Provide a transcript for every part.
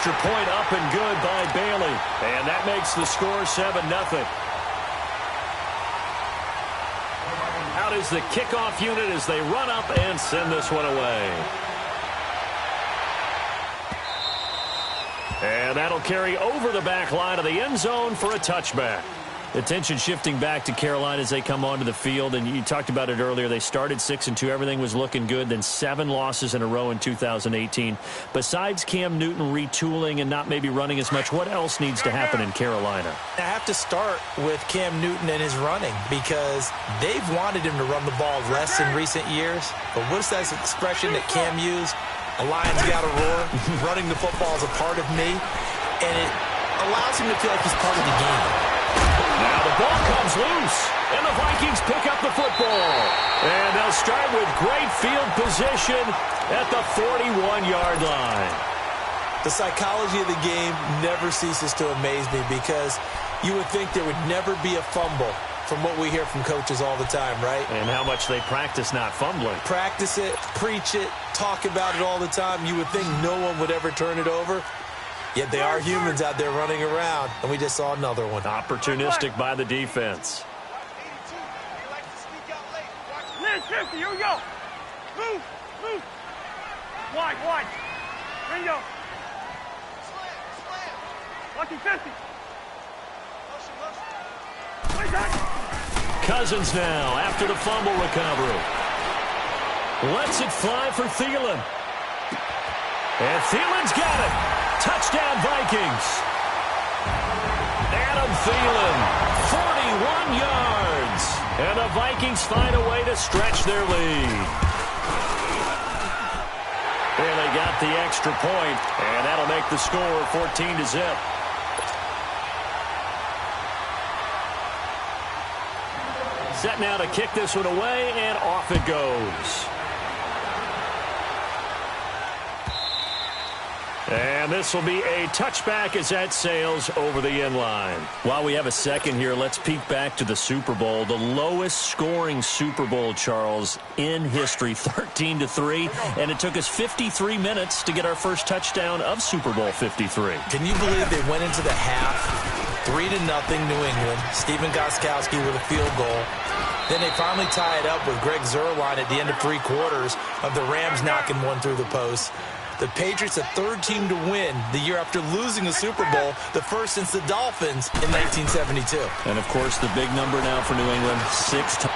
extra point up and good by Bailey. And that makes the score 7-0. Out is the kickoff unit as they run up and send this one away. And that'll carry over the back line of the end zone for a touchback. Attention shifting back to Carolina as they come onto the field. And you talked about it earlier. They started 6-2. Everything was looking good. Then 7 losses in a row in 2018. Besides Cam Newton retooling and not maybe running as much, what else needs to happen in Carolina? I have to start with Cam Newton and his running because they've wanted him to run the ball less in recent years. But what's that expression that Cam used? A lion's got to roar. Running the football is a part of me. And it allows him to feel like he's part of the game. Now the ball comes loose, and the Vikings pick up the football. And they'll start with great field position at the 41-yard line. The psychology of the game never ceases to amaze me because you would think there would never be a fumble from what we hear from coaches all the time, right? And how much they practice not fumbling. Practice it, preach it, talk about it all the time. You would think no one would ever turn it over. Yet they are humans out there running around, and we just saw another one. Opportunistic by the defense. 50, here we go. Move, move. Wide, wide. Ringo. Lucky 50. Cousins now after the fumble recovery. Lets it fly for Thielen. And Thielen's got it. Touchdown, Vikings. Adam Thielen, 41 yards. And the Vikings find a way to stretch their lead. And they got the extra point, and that'll make the score 14-0. Set now to kick this one away, and off it goes. And this will be a touchback as that sails over the end line. While we have a second here, let's peek back to the Super Bowl. The lowest scoring Super Bowl, Charles, in history, 13-3. And it took us 53 minutes to get our first touchdown of Super Bowl 53. Can you believe they went into the half, 3-0 New England, Stephen Gostkowski with a field goal. Then they finally tie it up with Greg Zuerlein at the end of 3 quarters of the Rams knocking one through the post. The Patriots, the third team to win the year after losing the Super Bowl, the first since the Dolphins in 1972. And, of course, the big number now for New England, 6.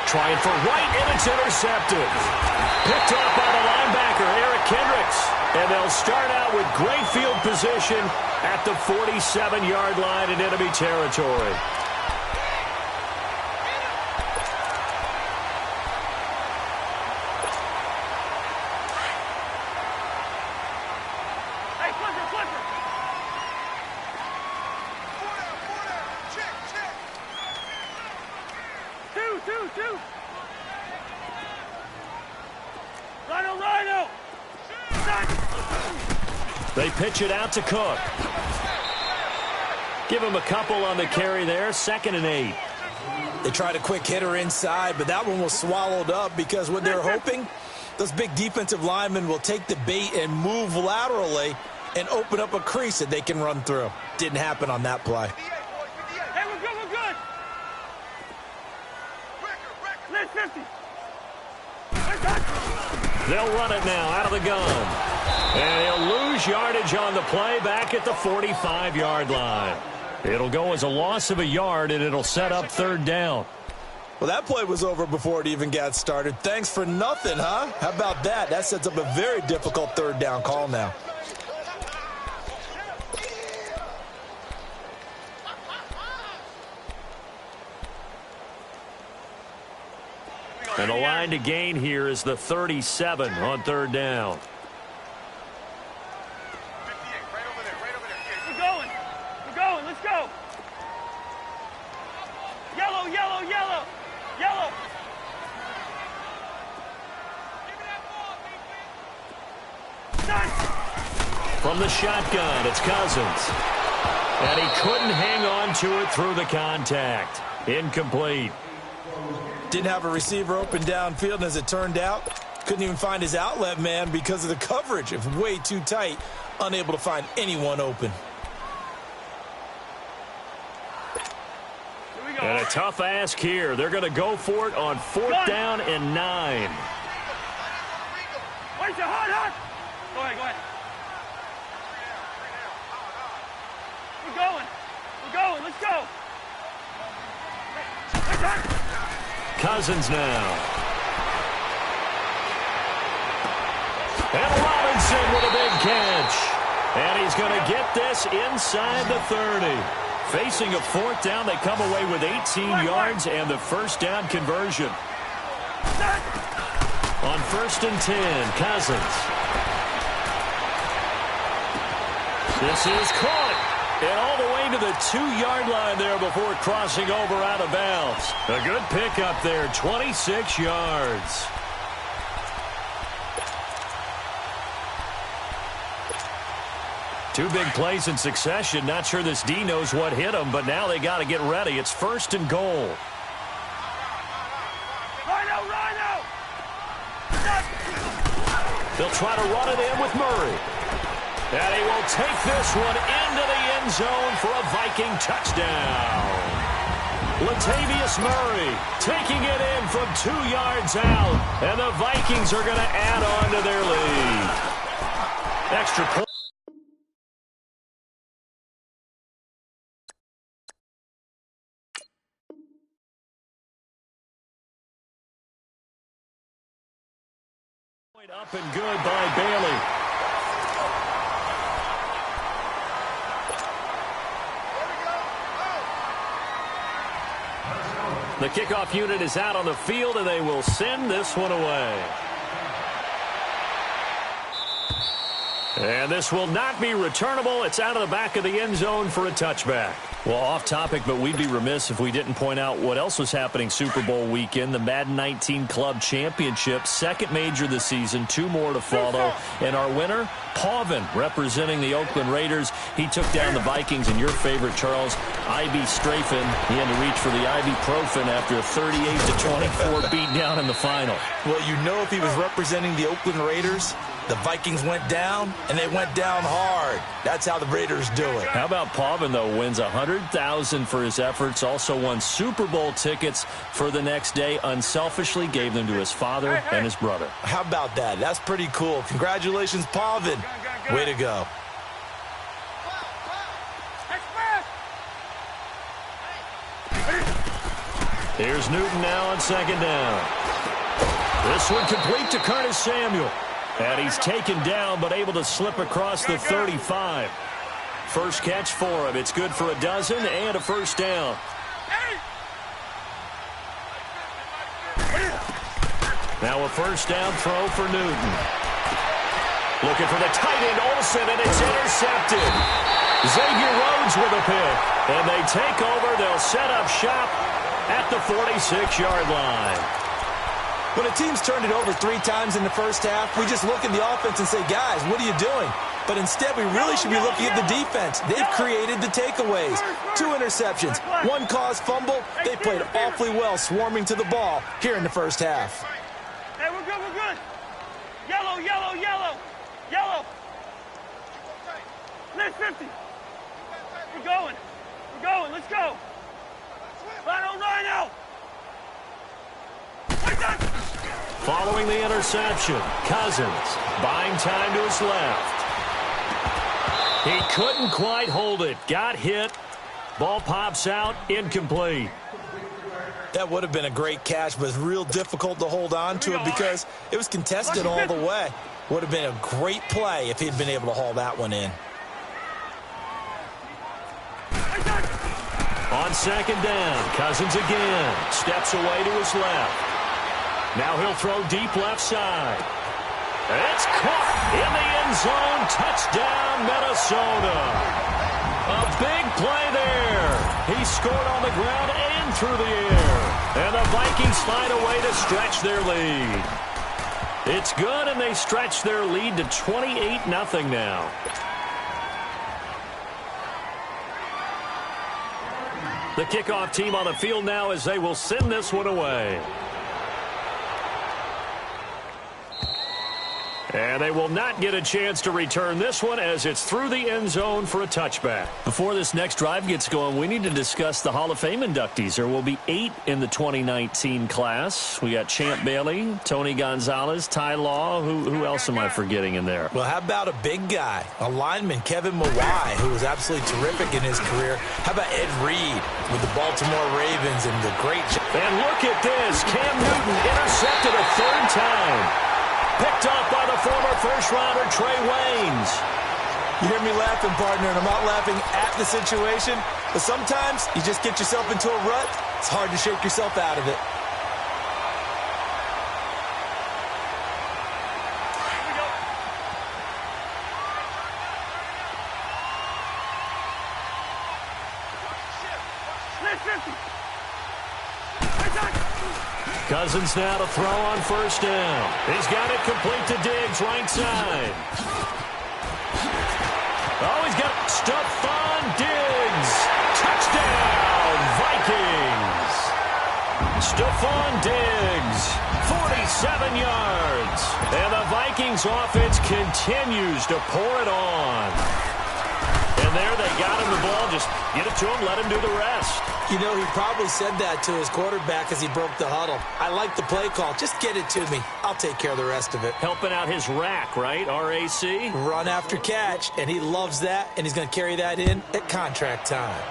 Trying for White, and it's intercepted. Picked up by the linebacker, Eric Kendricks. And they'll start out with great field position at the 47-yard line in enemy territory. They pitch it out to Cook. Give him a couple on the carry there. 2nd and 8. They tried a quick hitter inside, but that one was swallowed up because what they're hoping, those big defensive linemen will take the bait and move laterally and open up a crease that they can run through. Didn't happen on that play. Hey, we're good, we're good. Let's 50. They'll run it now out of the gun. And he'll lose yardage on the play back at the 45-yard line. It'll go as a loss of a yard, and it'll set up 3rd down. Well, that play was over before it even got started. Thanks for nothing, huh? How about that? That sets up a very difficult 3rd down call now. And the line to gain here is the 37 on 3rd down. We're going. We're going. Let's go. Yellow, yellow, yellow. Yellow. From the shotgun, it's Cousins. And he couldn't hang on to it through the contact. Incomplete. Didn't have a receiver open downfield, and as it turned out, Couldn't even find his outlet man because of the coverage. It was way too tight. Unable to find anyone open. And a tough ask here. They're going to go for it on 4th down and 9. Wait, hot. Go ahead. We're going. Let's go. Cousins now. And Robinson with a big catch. And he's going to get this inside the 30. Facing a 4th down, they come away with 18 yards and the first down conversion. On 1st and 10, Cousins. This is caught. And all the way to the 2-yard line there before crossing over out of bounds. A good pickup there, 26 yards. Two big plays in succession. Not sure this D knows what hit him, but now they got to get ready. It's 1st and goal. Rhino! They'll try to run it in with Murray. And he will take this one into the end zone for a Viking touchdown. Latavius Murray taking it in from 2 yards out. And the Vikings are going to add on to their lead. Extra point. Up and good by Bailey. The kickoff unit is out on the field, and they will send this one away. And this will not be returnable. It's out of the back of the end zone for a touchback. Well, off topic, but we'd be remiss if we didn't point out what else was happening Super Bowl weekend. The Madden 19 Club Championship, second major this season, 2 more to follow. And our winner, Pavin, representing the Oakland Raiders. He took down the Vikings, and your favorite, Charles, Ivy Strafen. He had to reach for the ibuprofen after a 38-24 beatdown in the final. Well, you know, if he was representing the Oakland Raiders, the Vikings went down, and they went down hard. That's how the Raiders do it. How about Pavin, though, wins $100,000 for his efforts, also won Super Bowl tickets for the next day, unselfishly gave them to his father and his brother. How about that? That's pretty cool. Congratulations, Pavin. Way to go. Here's Newton now on 2nd down. This one complete to Curtis Samuel. And he's taken down, but able to slip across the 35. First catch for him. It's good for a dozen and a first down. Now a first down throw for Newton. Looking for the tight end, Olsen, and it's intercepted. Xavier Rhodes with a pick. And they take over. They'll set up shop at the 46-yard line. When a team's turned it over 3 times in the first half, we just look at the offense and say, guys, what are you doing? But instead, we really should be looking at the defense. They've created the takeaways. 2 interceptions, 1 caused fumble. They played awfully well swarming to the ball here in the first half. Hey, we're good. Yellow. Let's 50. We're going. Let's go. Rhino. Following the interception, Cousins buying time to his left. He couldn't quite hold it. Got hit. Ball pops out. Incomplete. That would have been a great catch, but it's real difficult to hold on to it because it was contested all the way. Would have been a great play if he'd been able to haul that one in. On 2nd down, Cousins again. Steps away to his left. Now he'll throw deep left side. It's caught in the end zone. Touchdown, Minnesota. A big play there. He scored on the ground and through the air. And the Vikings find a way to stretch their lead. It's good, and they stretch their lead to 28-0 now. The kickoff team on the field now as they will send this one away. And they will not get a chance to return this one as it's through the end zone for a touchback. Before this next drive gets going, we need to discuss the Hall of Fame inductees. There will be 8 in the 2019 class. We got Champ Bailey, Tony Gonzalez, Ty Law. Who else am I forgetting in there? Well, how about a big guy, a lineman, Kevin Mawai, who was absolutely terrific in his career. How about Ed Reed with the Baltimore Ravens and the great... And look at this. Cam Newton intercepted a third time. Picked up by the former first-rounder Trey Waynes. You hear me laughing, partner, and I'm not laughing at the situation, but sometimes you just get yourself into a rut. It's hard to shake yourself out of it. Cousins now to throw on first down. He's got it complete to Diggs, right side. Oh, he's got Stephon Diggs. Touchdown, Vikings. Stephon Diggs, 47 yards. And the Vikings offense continues to pour it on. And there they got him the ball. Just get it to him, let him do the rest. You know, he probably said that to his quarterback as he broke the huddle. I like the play call. Just get it to me. I'll take care of the rest of it. Helping out his rack, right? R-A-C? Run after catch, and he loves that, and he's going to carry that in at contract time.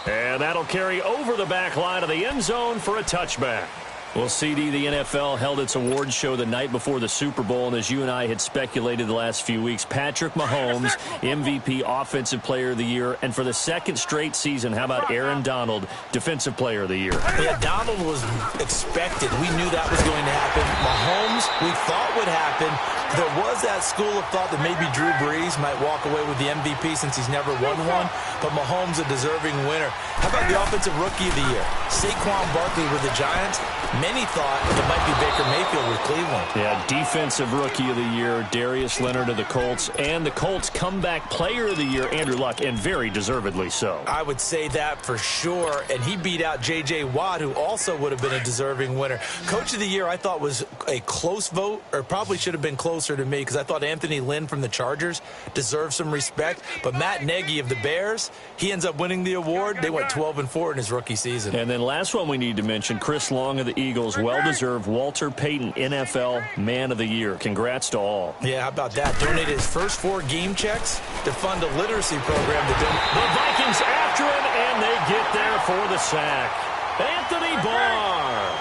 And that'll carry over the back line of the end zone for a touchback. Well, CD, the NFL held its awards show the night before the Super Bowl, and as you and I had speculated the last few weeks, Patrick Mahomes, MVP Offensive Player of the Year, and for the second straight season, how about Aaron Donald, Defensive Player of the Year? Yeah, Donald was expected. We knew that was going to happen. Mahomes, we thought would happen. There was that school of thought that maybe Drew Brees might walk away with the MVP since he's never won one, but Mahomes a deserving winner. How about the Offensive Rookie of the Year? Saquon Barkley with the Giants. Many thought it might be Baker Mayfield with Cleveland. Yeah, Defensive Rookie of the Year, Darius Leonard of the Colts, and the Colts Comeback Player of the Year, Andrew Luck, and very deservedly so. I would say that for sure, and he beat out J.J. Watt, who also would have been a deserving winner. Coach of the Year, I thought was a close vote, or probably should have been closer to me, because I thought Anthony Lynn from the Chargers deserved some respect, but Matt Nagy of the Bears, he ends up winning the award. They went 12-4 in his rookie season. And then last one we need to mention, Chris Long of the Eagles, well-deserved Walter Payton NFL Man of the Year. Congrats to all. Yeah, how about that? Donated his first 4 game checks to fund a literacy program. The Vikings after him, and they get there for the sack. Anthony Barr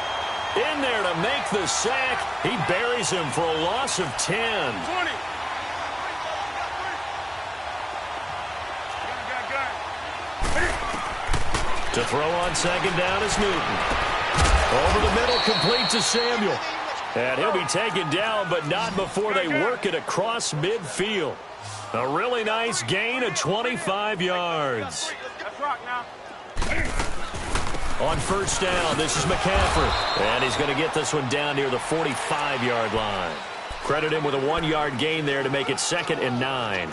in there to make the sack. He buries him for a loss of 10. 20. To throw on second down is Newton. Over the middle, complete to Samuel. And he'll be taken down, but not before they work it across midfield. A really nice gain of 25 yards. Let's rock now. On first down, this is McCaffrey. And he's going to get this one down near the 45-yard line. Credit him with a 1-yard gain there to make it 2nd and 9.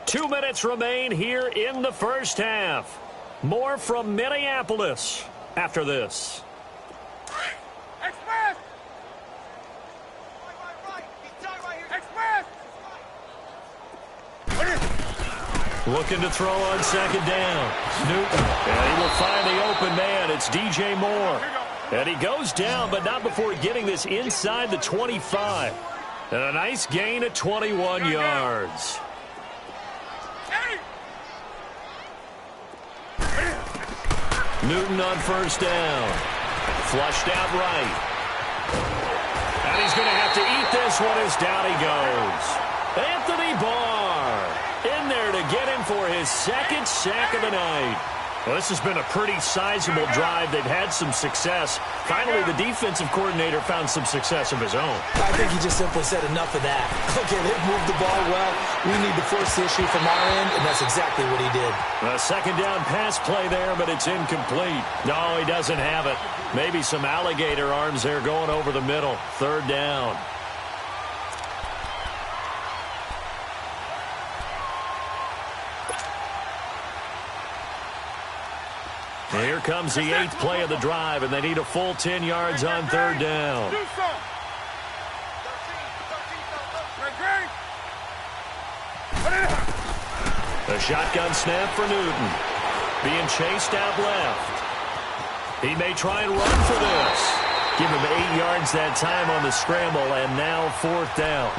2 minutes remain here in the first half. More from Minneapolis after this. Express! Express! Looking to throw on second down. Newton. And he will find the open man. It's DJ Moore. And he goes down, but not before getting this inside the 25. And a nice gain of 21 yards. Newton on first down. Flushed out right. And he's going to have to eat this one as down he goes. Anthony Barr in there to get him for his 2nd sack of the night. Well, this has been a pretty sizable drive. They've had some success. Finally, the defensive coordinator found some success of his own. I think he just simply said enough of that. Okay, they've moved the ball well. We need to force the issue from our end, and that's exactly what he did. A second down pass play there, but it's incomplete. No, he doesn't have it. Maybe some alligator arms there going over the middle. 3rd down. Here comes the 8th play of the drive, and they need a full 10 yards on third down. A shotgun snap for Newton. Being chased out left. He may try and run for this. Give him 8 yards that time on the scramble, and now 4th down.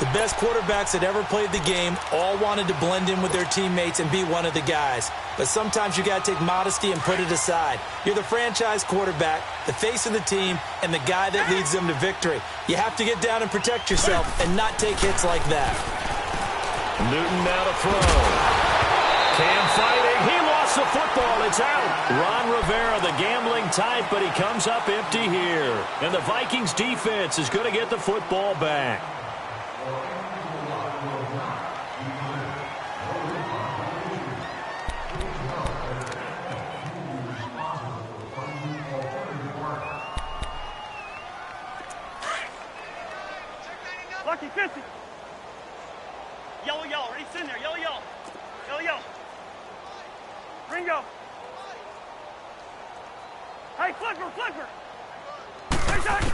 The best quarterbacks that ever played the game all wanted to blend in with their teammates and be one of the guys. But sometimes you got to take modesty and put it aside. You're the franchise quarterback, the face of the team, and the guy that leads them to victory. You have to get down and protect yourself and not take hits like that. Newton now to throw. Cam fighting. He lost the football. It's out. Ron Rivera, the gambling type, but he comes up empty here. And the Vikings defense is going to get the football back. Lucky 50. Yellow, yellow. Ready, in there. Yellow, yellow. Yellow, yellow. Ringo. Hey, flipper, flipper. Right side.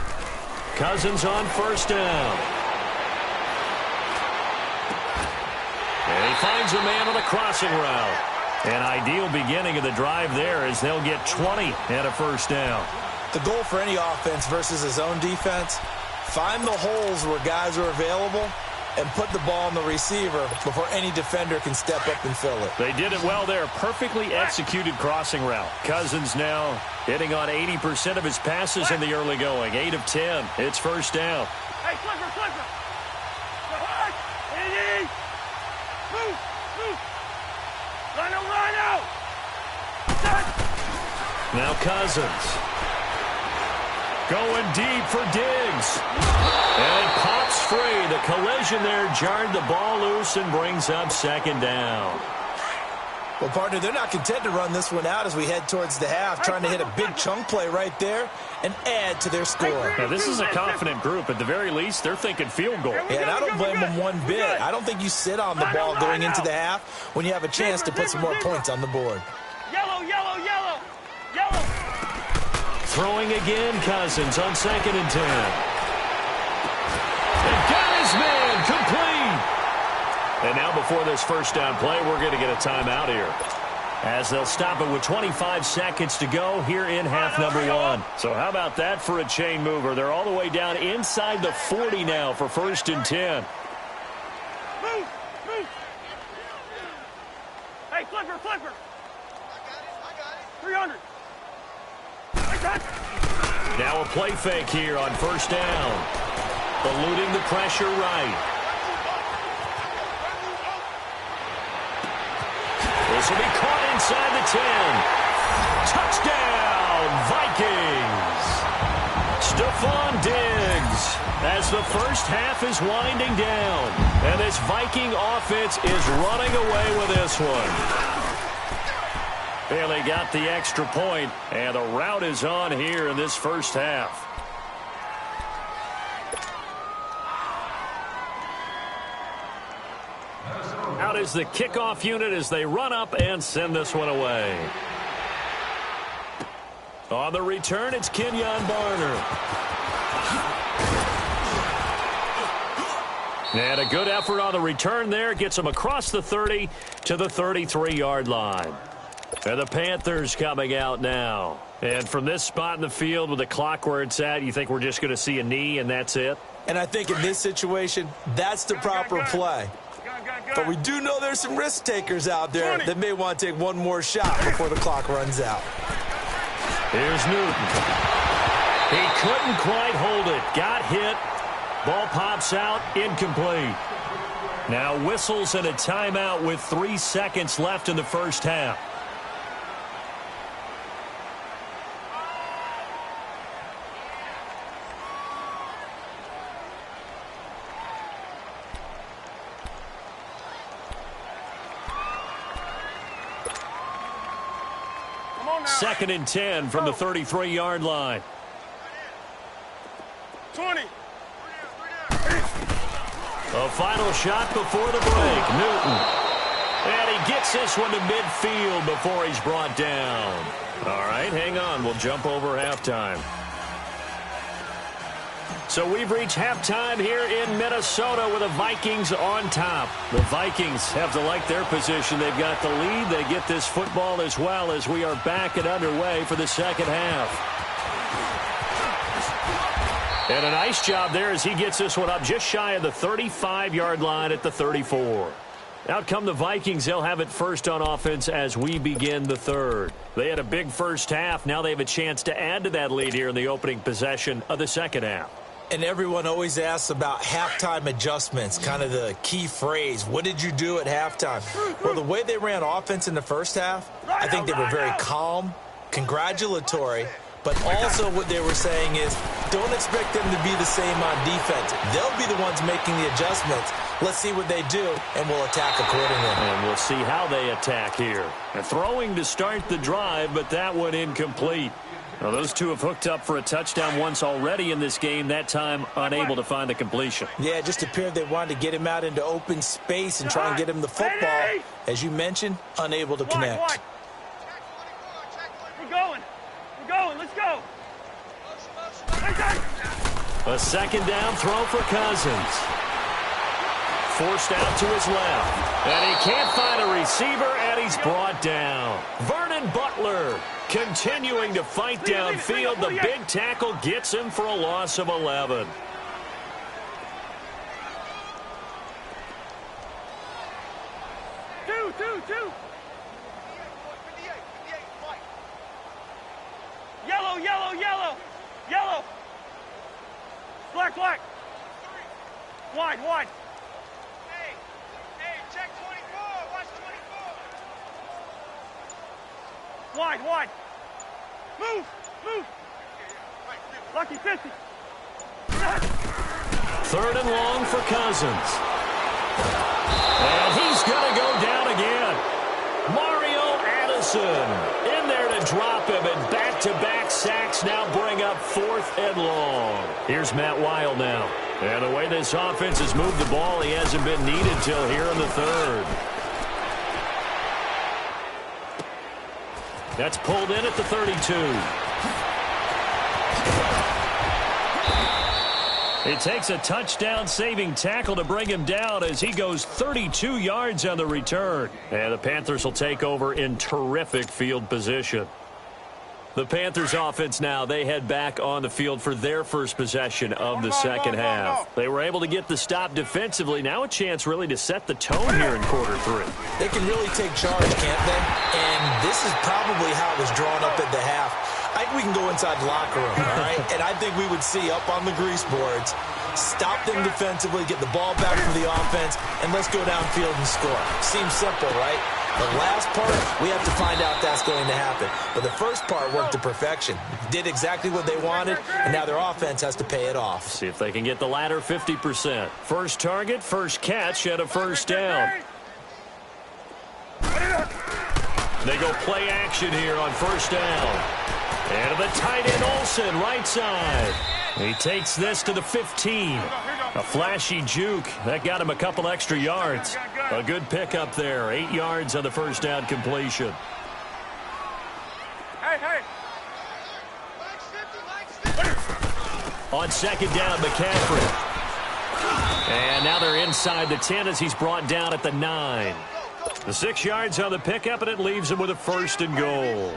Cousins on first down. And he finds a man on the crossing route. An ideal beginning of the drive there as they'll get 20 and a first down. The goal for any offense versus his own defense, find the holes where guys are available and put the ball on the receiver before any defender can step up and fill it. They did it well there. Perfectly executed crossing route. Cousins now hitting on 80% of his passes in the early going. 8 of 10. It's first down. Hey, flipper, flipper. Easy. Move, move. Rhino. Now Cousins. Going deep for Diggs. And it pops free. The collision there jarred the ball loose and brings up second down. Well, partner, they're not content to run this one out as we head towards the half, trying to hit a big chunk play right there and add to their score. Now, this is a confident group. At the very least, they're thinking field goal. Yeah, and I don't blame them one bit. I don't think you sit on the ball going into the half when you have a chance to put some more points on the board. Yellow, yellow, yellow. Yellow. Throwing again, Cousins on 2nd and 10. And got his man complete. And now before this first down play, we're going to get a timeout here, as they'll stop it with 25 seconds to go here in half number 1. So how about that for a chain mover? They're all the way down inside the 40 now for 1st and 10. Move. Hey, flipper. I got it. 300. Now a play fake here on first down. Eluding the pressure right. This will be caught inside the 10. Touchdown, Vikings. Stephon Diggs as the first half is winding down. And this Viking offense is running away with this one. And they got the extra point, and the route is on here in this first half. Out is the kickoff unit as they run up and send this one away. On the return, it's Kenyon Barner. And a good effort on the return there. Gets him across the 30 to the 33-yard line. And the Panthers coming out now. And from this spot in the field with the clock where it's at, you think we're just going to see a knee and that's it? And I think in this situation, that's the proper play. But we do know there's some risk takers out there that may want to take one more shot before the clock runs out. Here's Newton. He couldn't quite hold it. Got hit. Ball pops out. Incomplete. Now whistles and a timeout with 3 seconds left in the first half. Second and 10 from the 33-yard line. 20. A final shot before the break. Newton. And he gets this one to midfield before he's brought down. All right, hang on. We'll jump over halftime. So we've reached halftime here in Minnesota with the Vikings on top. The Vikings have to like their position. They've got the lead. They get this football as well as we are back and underway for the second half. And a nice job there as he gets this one up just shy of the 35-yard line at the 34. Out come the Vikings. They'll have it first on offense as we begin the third. They had a big first half. Now they have a chance to add to that lead here in the opening possession of the second half. And everyone always asks about halftime adjustments, kind of the key phrase. What did you do at halftime? Well, the way they ran offense in the first half, I think they were very calm, congratulatory, but also what they were saying is don't expect them to be the same on defense. They'll be the ones making the adjustments. Let's see what they do, and we'll attack accordingly. And we'll see how they attack here. And throwing to start the drive, but that one incomplete. Well, those two have hooked up for a touchdown once already in this game, that time unable to find the completion. Yeah, it just appeared they wanted to get him out into open space and try and get him the football. As you mentioned, unable to connect. We're going. We're going. Let's go. A second down throw for Cousins. Forced out to his left. And he can't find a receiver, and he's brought down. Vernon Butler continuing to fight downfield. The big tackle gets him for a loss of 11. Two. Yellow. Black. Wide. Hey, check 24. Watch 24. Wide. Move. Lucky 50. Third and long for Cousins. And he's going to go down again. Mario Addison in there to drop him, and back-to-back sacks now bring up fourth and long. Here's Matt Weil now. And the way this offense has moved the ball, he hasn't been needed till here in the third. That's pulled in at the 32. It takes a touchdown-saving tackle to bring him down as he goes 32 yards on the return. And the Panthers will take over in terrific field position. The Panthers offense now, they head back on the field for their first possession of the second half. They were able to get the stop defensively. Now a chance really to set the tone here in quarter three. They can really take charge, can't they? And this is probably how it was drawn up at the half. I think we can go inside the locker room, all right? And I think we would see up on the grease boards, stop them defensively, get the ball back for the offense, and let's go downfield and score. Seems simple, right? The last part, we have to find out that's going to happen. But the first part worked to perfection. Did exactly what they wanted, and now their offense has to pay it off. See if they can get the latter 50%. First target, first catch, and a first down. They go play action here on first down. And to the tight end, Olsen, right side. He takes this to the 15. A flashy juke. That got him a couple extra yards. A good pickup there. 8 yards on the first down completion. Hey. On second down, McCaffrey. And now they're inside the 10 as he's brought down at the 9. The 6 yards on the pickup, and it leaves him with a first and goal.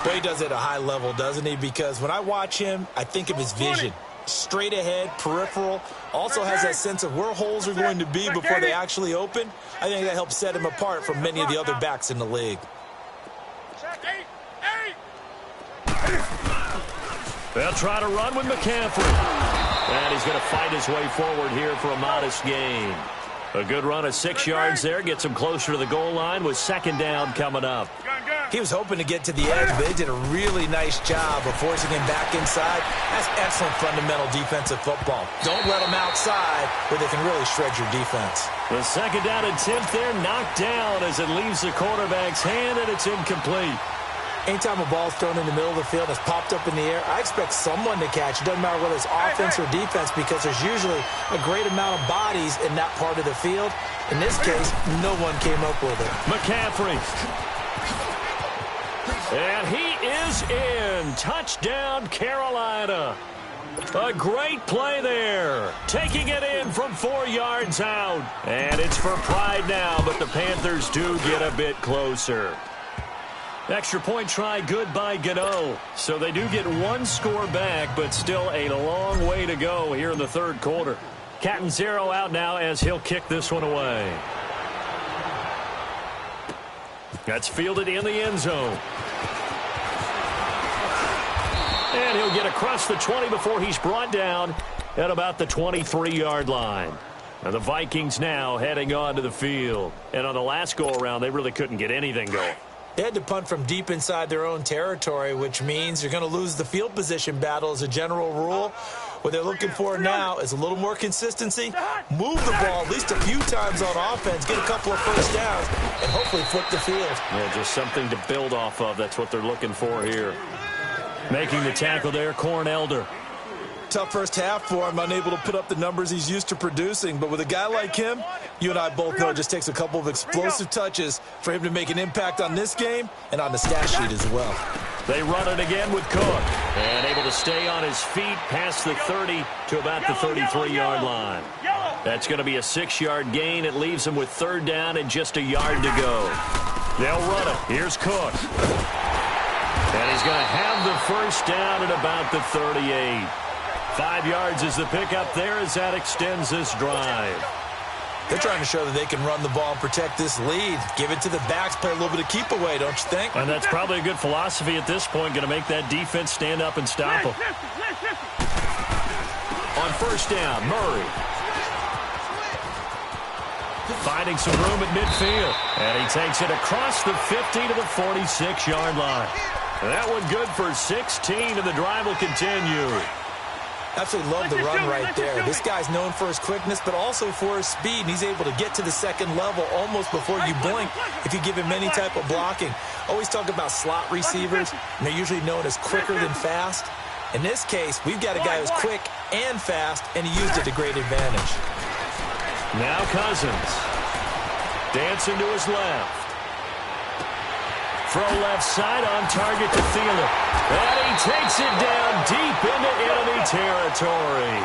Well, he does it at a high level, doesn't he? Because when I watch him, I think of his vision. Straight ahead, peripheral. Also has that sense of where holes are going to be before they actually open. I think that helps set him apart from many of the other backs in the league. They'll try to run with McCaffrey. And he's going to fight his way forward here for a modest gain. A good run of 6 yards there. Gets him closer to the goal line with second down coming up. He was hoping to get to the edge, but they did a really nice job of forcing him back inside. That's excellent fundamental defensive football. Don't let him outside where they can really shred your defense. The second down attempt there knocked down as it leaves the quarterback's hand, and it's incomplete. Anytime a ball's thrown in the middle of the field and it's popped up in the air, I expect someone to catch. It doesn't matter whether it's offense or defense because there's usually a great amount of bodies in that part of the field. In this case, no one came up with it. McCaffrey. And he is in. Touchdown, Carolina. A great play there. Taking it in from 4 yards out. And it's for pride now, but the Panthers do get a bit closer. Extra point try good by Gano. So they do get 1 score back, but still a long way to go here in the third quarter. Catanzaro out now as he'll kick this one away. That's fielded in the end zone. And he'll get across the 20 before he's brought down at about the 23-yard line. Now the Vikings now heading onto the field. And on the last go-around, they really couldn't get anything going. They had to punt from deep inside their own territory, which means you're going to lose the field position battle as a general rule. What they're looking for now is a little more consistency, move the ball at least a few times on offense, get a couple of first downs, and hopefully flip the field. Yeah, just something to build off of. That's what they're looking for here. Making the tackle there, Corn Elder. Tough first half for him, unable to put up the numbers he's used to producing. But with a guy like him, you and I both know it just takes a couple of explosive touches for him to make an impact on this game and on the stat sheet as well. They run it again with Cook. And able to stay on his feet past the 30 to about the 33-yard line. That's going to be a 6-yard gain. It leaves him with 3rd down and just a yard to go. They'll run it. Here's Cook. And he's going to have the first down at about the 38. 5 yards is the pickup there as that extends this drive. They're trying to show that they can run the ball and protect this lead. Give it to the backs, play a little bit of keep away, don't you think? And that's probably a good philosophy at this point, going to make that defense stand up and stop them. On first down, Murray. Finding some room at midfield. And he takes it across the 50 to the 46-yard line. And that one good for 16, and the drive will continue. Absolutely love the run right there. This guy's known for his quickness, but also for his speed, and he's able to get to the second level almost before you blink if you give him any type of blocking. Always talk about slot receivers, and they're usually known as quicker than fast. In this case, we've got a guy who's quick and fast, and he used it to great advantage. Now Cousins. Dancing to his left. Throw left side on target to Thielen. And he takes it down deep into enemy territory.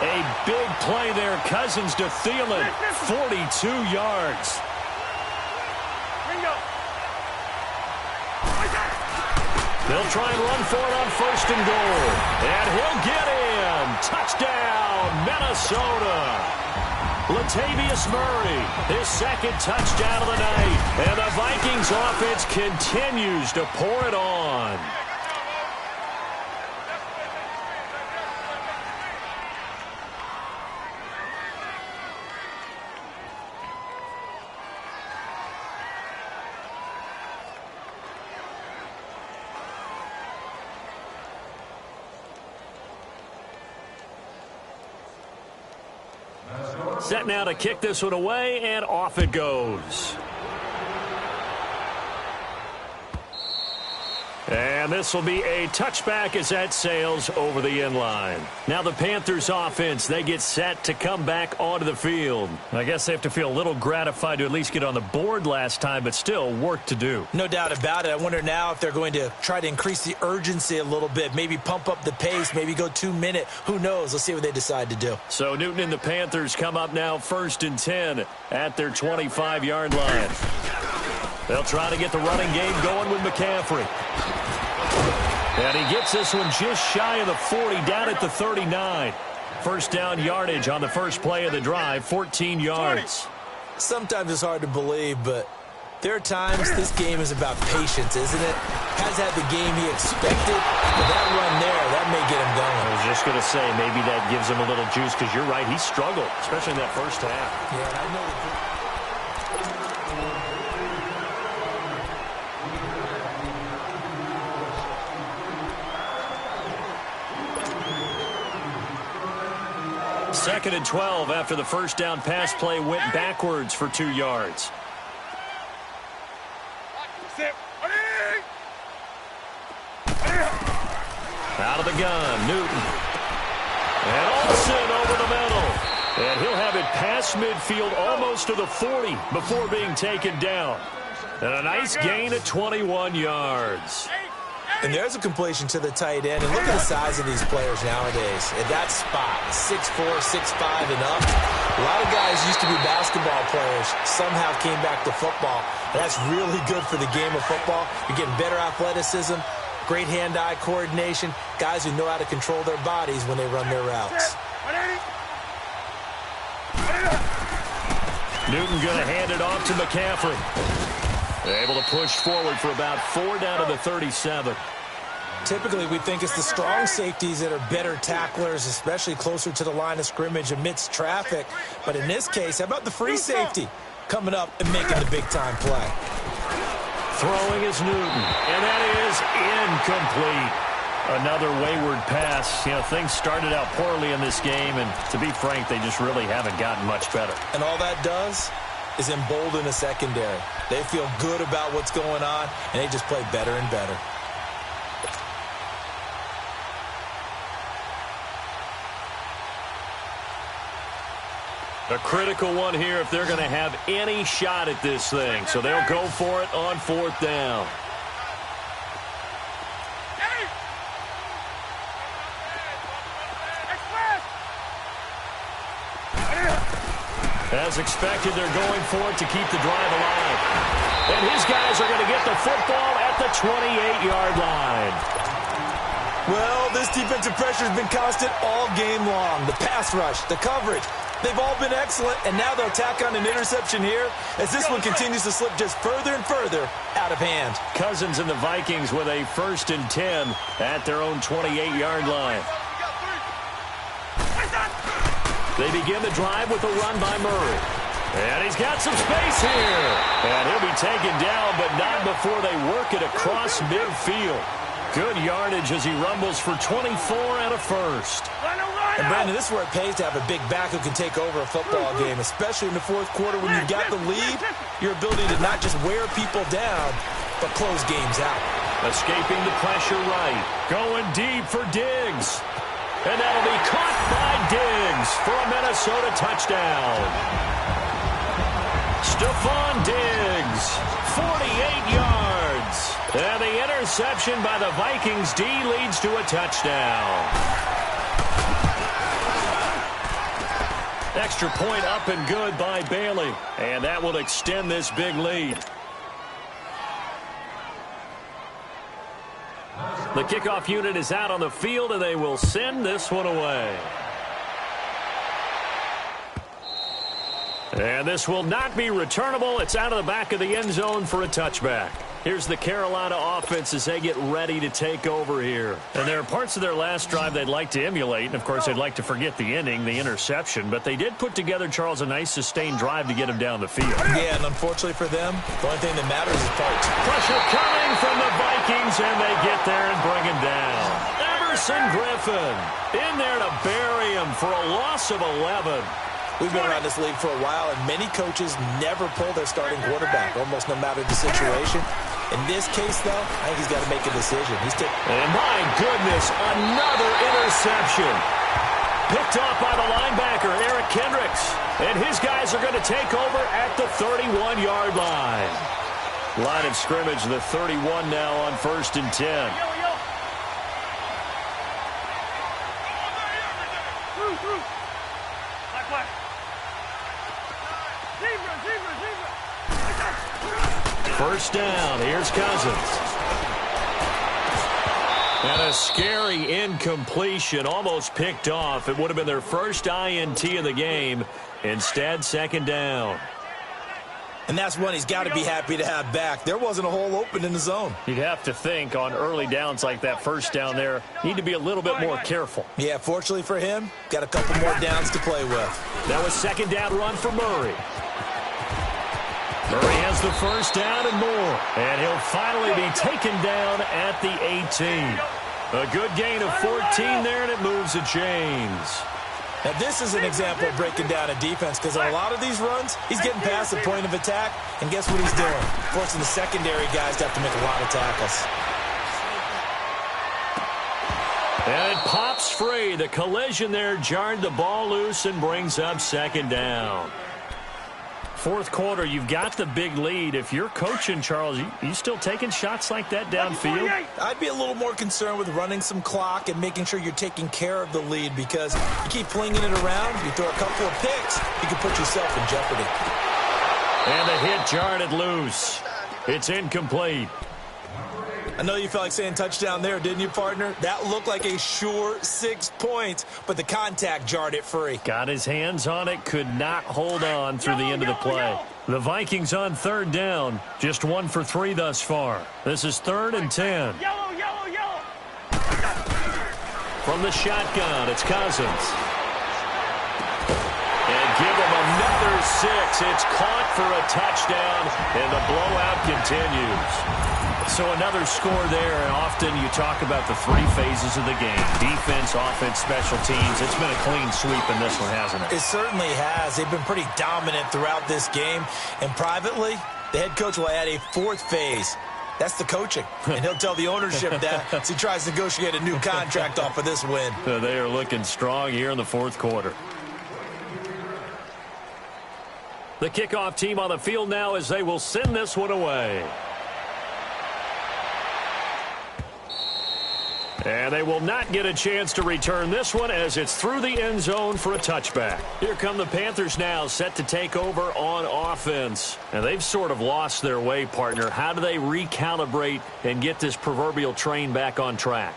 A big play there. Cousins to Thielen. 42 yards. They'll try and run for it on 1st and goal. And he'll get in. Touchdown, Minnesota. Latavius Murray, his 2nd touchdown of the night. And the Vikings offense continues to pour it on. Set now to kick this one away, and off it goes. And this will be a touchback as that sails over the end line. Now the Panthers offense, they get set to come back onto the field. I guess they have to feel a little gratified to at least get on the board last time, but still work to do. No doubt about it. I wonder now if they're going to try to increase the urgency a little bit, maybe pump up the pace, maybe go 2-minute. Who knows? Let's see what they decide to do. So Newton and the Panthers come up now 1st and 10 at their 25-yard line. They'll try to get the running game going with McCaffrey. And he gets this one just shy of the 40, down at the 39. First down yardage on the first play of the drive, 14 yards. Sometimes it's hard to believe, but there are times this game is about patience, isn't it? Has had the game he expected, but that run there, that may get him going. I was just going to say, maybe that gives him a little juice, because you're right, he struggled, especially in that first half. Yeah, I know. Second and 12 after the first down pass play went backwards for 2 yards. Out of the gun, Newton. And Olsen over the middle. And he'll have it past midfield almost to the 40 before being taken down. And a nice gain of 21 yards. And there's a completion to the tight end. And look at the size of these players nowadays. At that spot, 6'4", 6'5", and up. A lot of guys used to be basketball players. Somehow came back to football. And that's really good for the game of football. You're getting better athleticism, great hand-eye coordination, guys who know how to control their bodies when they run their routes. Newton going to hand it off to McCaffrey. Able to push forward for about 4 down to the 37. Typically, we think it's the strong safeties that are better tacklers, especially closer to the line of scrimmage amidst traffic. But in this case, how about the free safety coming up and making the big-time play? Throwing is Newton, and that is incomplete. Another wayward pass. You know, things started out poorly in this game, and to be frank, they just really haven't gotten much better. And all that does is embolden the secondary. They feel good about what's going on, and they just play better and better. A critical one here if they're going to have any shot at this thing. So they'll go for it on 4th down. As expected, they're going for it to keep the drive alive. And his guys are going to get the football at the 28-yard line. Well, this defensive pressure has been constant all game long. The pass rush, the coverage, they've all been excellent, and now they'll tack on an interception here as this one continues to slip just further and further out of hand. Cousins and the Vikings with a 1st and 10 at their own 28-yard line. They begin the drive with a run by Murray. And he's got some space here. And he'll be taken down, but not before they work it across midfield. Good yardage as he rumbles for 24 and a first. And, Brandon, this is where it pays to have a big back who can take over a football game, especially in the 4th quarter when you've got the lead. Your ability to not just wear people down, but close games out. Escaping the pressure right. Going deep for Diggs. And that'll be caught by Diggs for a Minnesota touchdown. Stephon Diggs, 48 yards. And the interception by the Vikings D leads to a touchdown. Extra point up and good by Bailey. And that will extend this big lead. The kickoff unit is out on the field, and they will send this one away. And this will not be returnable. It's out of the back of the end zone for a touchback. Here's the Carolina offense as they get ready to take over here. And there are parts of their last drive they'd like to emulate. And, of course, they'd like to forget the ending, the interception. But they did put together, Charles, a nice sustained drive to get him down the field. Yeah, and unfortunately for them, the only thing that matters is points. Pressure coming from the Vikings, and they get there and bring him down. Everson Griffin in there to bury him for a loss of 11. We've been around this league for a while, and many coaches never pull their starting quarterback, almost no matter the situation. In this case, though, I think he's got to make a decision. And my goodness, another interception. Picked off by the linebacker, Eric Kendricks. And his guys are going to take over at the 31-yard line. Line of scrimmage, the 31 now on 1st and 10. First down, here's Cousins. And a scary incompletion, almost picked off. It would have been their first INT of the game. Instead, 2nd down. And that's one he's got to be happy to have back. There wasn't a hole open in the zone. You'd have to think on early downs like that first down there, need to be a little bit more careful. Yeah, fortunately for him, got a couple more downs to play with. That was 2nd down run for Murray. Murray has the first down and more. And he'll finally be taken down at the 18. A good gain of 14 there, and it moves the chains. Now, this is an example of breaking down a defense because on a lot of these runs, he's getting past the point of attack, and guess what he's doing? Forcing the secondary guys to have to make a lot of tackles. And it pops free. The collision there jarred the ball loose and brings up second down. Fourth quarter, you've got the big lead. If you're coaching, Charles, you still taking shots like that downfield? I'd be a little more concerned with running some clock and making sure you're taking care of the lead, because you keep flinging it around, you throw a couple of picks, you can put yourself in jeopardy. And the hit jarred it loose. It's incomplete. I know you felt like saying touchdown there, didn't you, partner? That looked like a sure 6 points, but the contact jarred it free. Got his hands on it, could not hold on through the end of the play. The Vikings on third down, just 1 for 3 thus far. This is 3rd and 10. Yellow. From the shotgun, it's Cousins. And give him another 6. It's caught for a touchdown, and the blowout continues. So another score there, and often you talk about the 3 phases of the game. Defense, offense, special teams. It's been a clean sweep in this one, hasn't it? It certainly has. They've been pretty dominant throughout this game. And privately, the head coach will add a 4th phase. That's the coaching. And he'll tell the ownership that as he tries to negotiate a new contract off of this win. So they are looking strong here in the fourth quarter. The kickoff team on the field now as they will send this one away. And they will not get a chance to return this one as it's through the end zone for a touchback. Here come the Panthers now, set to take over on offense. And they've sort of lost their way, partner. How do they recalibrate and get this proverbial train back on track?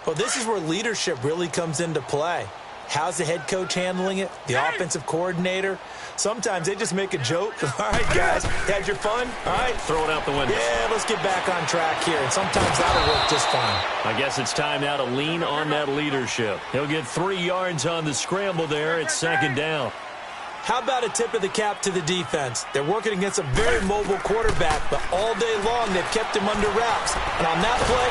Well, this is where leadership really comes into play. How's the head coach handling it? The offensive coordinator? Sometimes they just make a joke. All right, guys, had your fun? All right. Throw it out the window. Yeah, let's get back on track here. And sometimes that'll work just fine. I guess it's time now to lean on that leadership. He'll get 3 yards on the scramble there. It's second down. How about a tip of the cap to the defense? They're working against a very mobile quarterback, but all day long they've kept him under wraps. And on that play...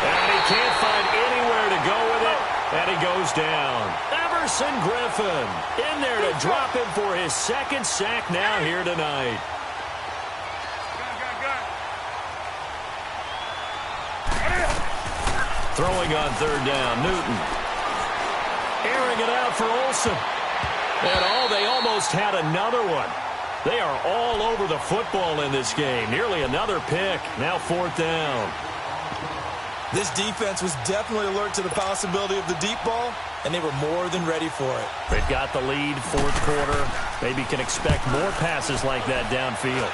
And he can't find anywhere to go with it, and he goes down. Everson Griffin in there to drop him for his 2nd sack now here tonight. Throwing on 3rd down, Newton. Airing it out for Olsen. And they almost had another one. They are all over the football in this game. Nearly another pick. Now 4th down. This defense was definitely alert to the possibility of the deep ball, and they were more than ready for it. They've got the lead, fourth quarter. Maybe can expect more passes like that downfield.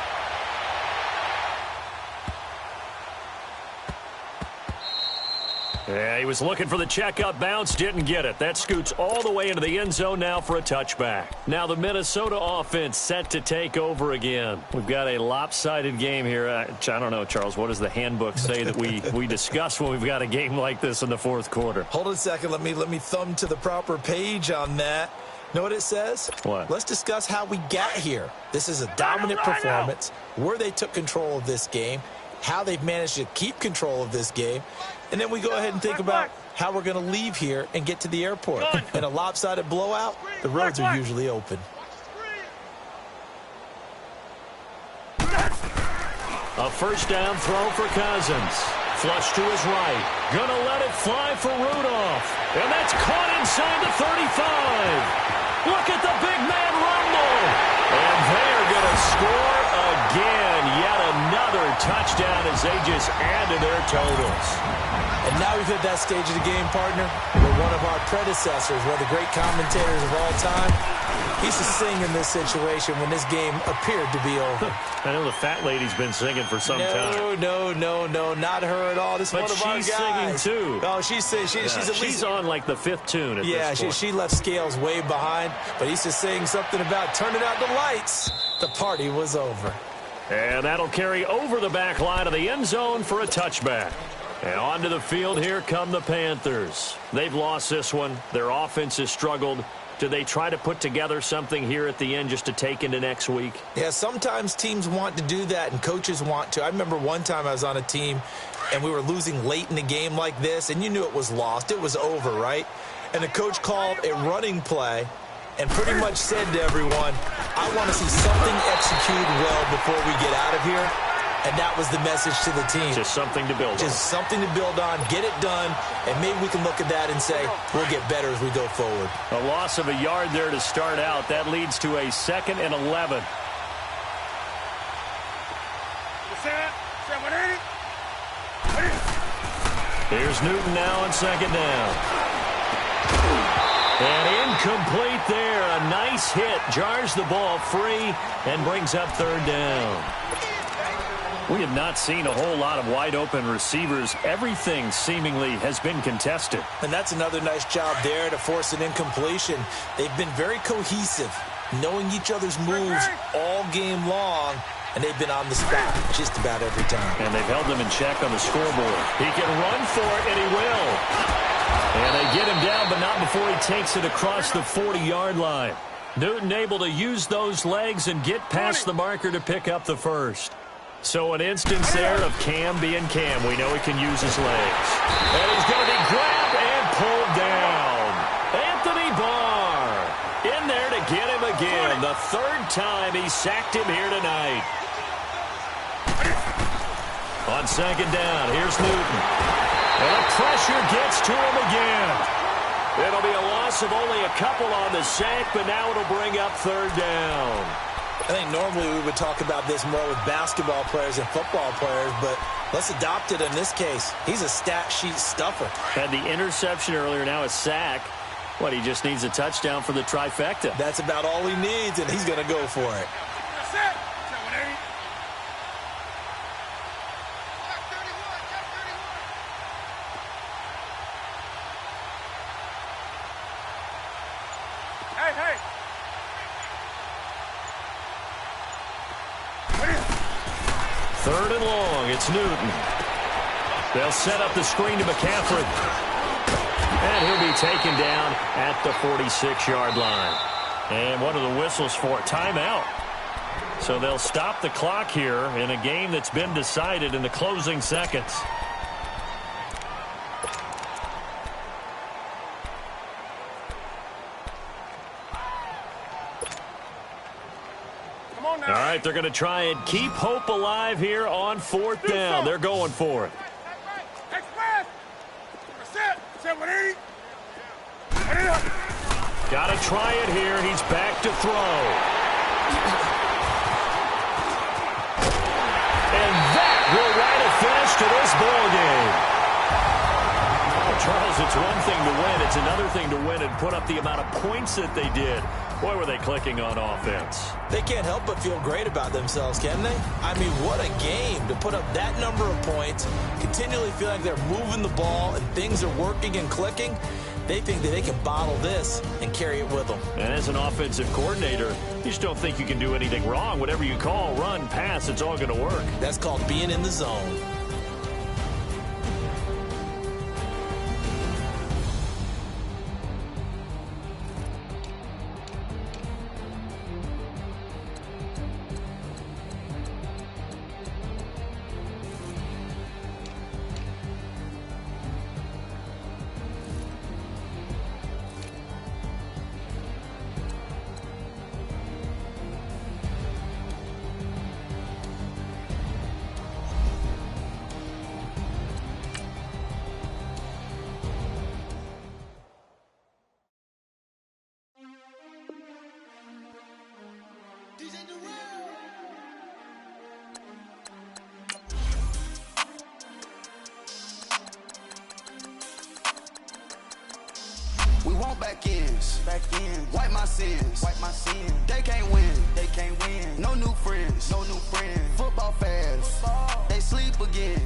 Yeah, he was looking for the checkup bounce, didn't get it. That scoots all the way into the end zone now for a touchback. Now the Minnesota offense set to take over again. We've got a lopsided game here. I don't know, Charles, what does the handbook say that we discuss when we've got a game like this in the fourth quarter? Hold on a second. Let me thumb to the proper page on that. Know what it says? What? Let's discuss how we got here. This is a dominant performance, where they took control of this game, how they've managed to keep control of this game, and then we go ahead and think about how we're going to leave here and get to the airport. In a lopsided blowout, the roads are usually open. A first down throw for Cousins. Flush to his right. Gonna let it fly for Rudolph. And that's caught inside the 35. Look at the big man rumble. And they're going to score again. Yet another touchdown as they just add to their totals. And now we've hit that stage of the game, partner, where one of our predecessors, one of the great commentators of all time, he used to sing in this situation when this game appeared to be over. I know the fat lady's been singing for some time. No, not her at all. This is one of our guys. But she's singing too. Oh, she's at least... She's on like the 5th tune at this point. She left Scales way behind, but he's just saying something about turning out the lights. The party was over. And that'll carry over the back line of the end zone for a touchback. And onto the field, here come the Panthers. They've lost this one. Their offense has struggled. Do they try to put together something here at the end just to take into next week? Yeah, sometimes teams want to do that and coaches want to. I remember one time I was on a team and we were losing late in the game like this, and you knew it was lost. It was over, right? And the coach called a running play and pretty much said to everyone, I want to see something executed well before we get out of here. And that was the message to the team. Just something to build on. Just something to build on, get it done, and maybe we can look at that and say, we'll get better as we go forward. A loss of a yard there to start out. That leads to a 2nd and 11. Here's Newton now on 2nd down. And incomplete there. A nice hit. Jars the ball free and brings up 3rd down. We have not seen a whole lot of wide-open receivers. Everything seemingly has been contested. And that's another nice job there to force an incompletion. They've been very cohesive, knowing each other's moves all game long, and they've been on the spot just about every time. And they've held them in check on the scoreboard. He can run for it, and he will. And they get him down, but not before he takes it across the 40-yard line. Newton able to use those legs and get past the marker to pick up the first. So an instance there of Cam being Cam. We know he can use his legs. And he's going to be grabbed and pulled down. Anthony Barr in there to get him again. The 3rd time he sacked him here tonight. On 2nd down, here's Newton. And the pressure gets to him again. It'll be a loss of only a couple on the sack, but now it'll bring up 3rd down. I think normally we would talk about this more with basketball players and football players, but let's adopt it in this case. He's a stat sheet stuffer. Had the interception earlier, now a sack. What, he just needs a touchdown for the trifecta. That's about all he needs, and he's going to go for it. Third and long, it's Newton. They'll set up the screen to McCaffrey. And he'll be taken down at the 46-yard line. And one of the whistles for a timeout. So they'll stop the clock here in a game that's been decided in the closing seconds. All right, they're going to try and keep hope alive here on 4th down. They're going for it. Got to try it here. He's back to throw. And that will write a finish to this ball game. Well, Charles, it's one thing to win. It's another thing to win and put up the amount of points that they did. Boy, were they clicking on offense. They can't help but feel great about themselves, can they? I mean, what a game to put up that number of points, continually feel like they're moving the ball and things are working and clicking. They think that they can bottle this and carry it with them. And as an offensive coordinator, you just don't think you can do anything wrong. Whatever you call, run, pass, it's all going to work. That's called being in the zone. We want back ends. Wipe my sins. They can't win. No new friends. Football fans. They sleep again.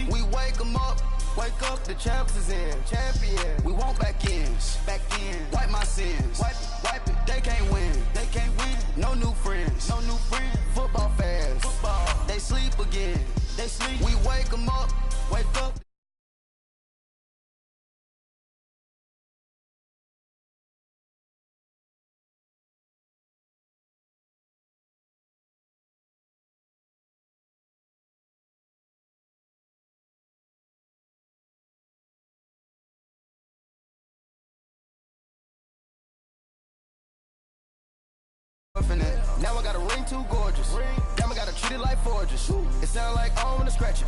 We wake them up. The champs is in. We want back ends. Wipe my sins. Wipe it. They can't win. No new friends. Football fans. They sleep again. We wake them up. roughing it. Now I got a ring too gorgeous. Damn, I gotta treat it like forges. It sound like I don't wanna scratch it.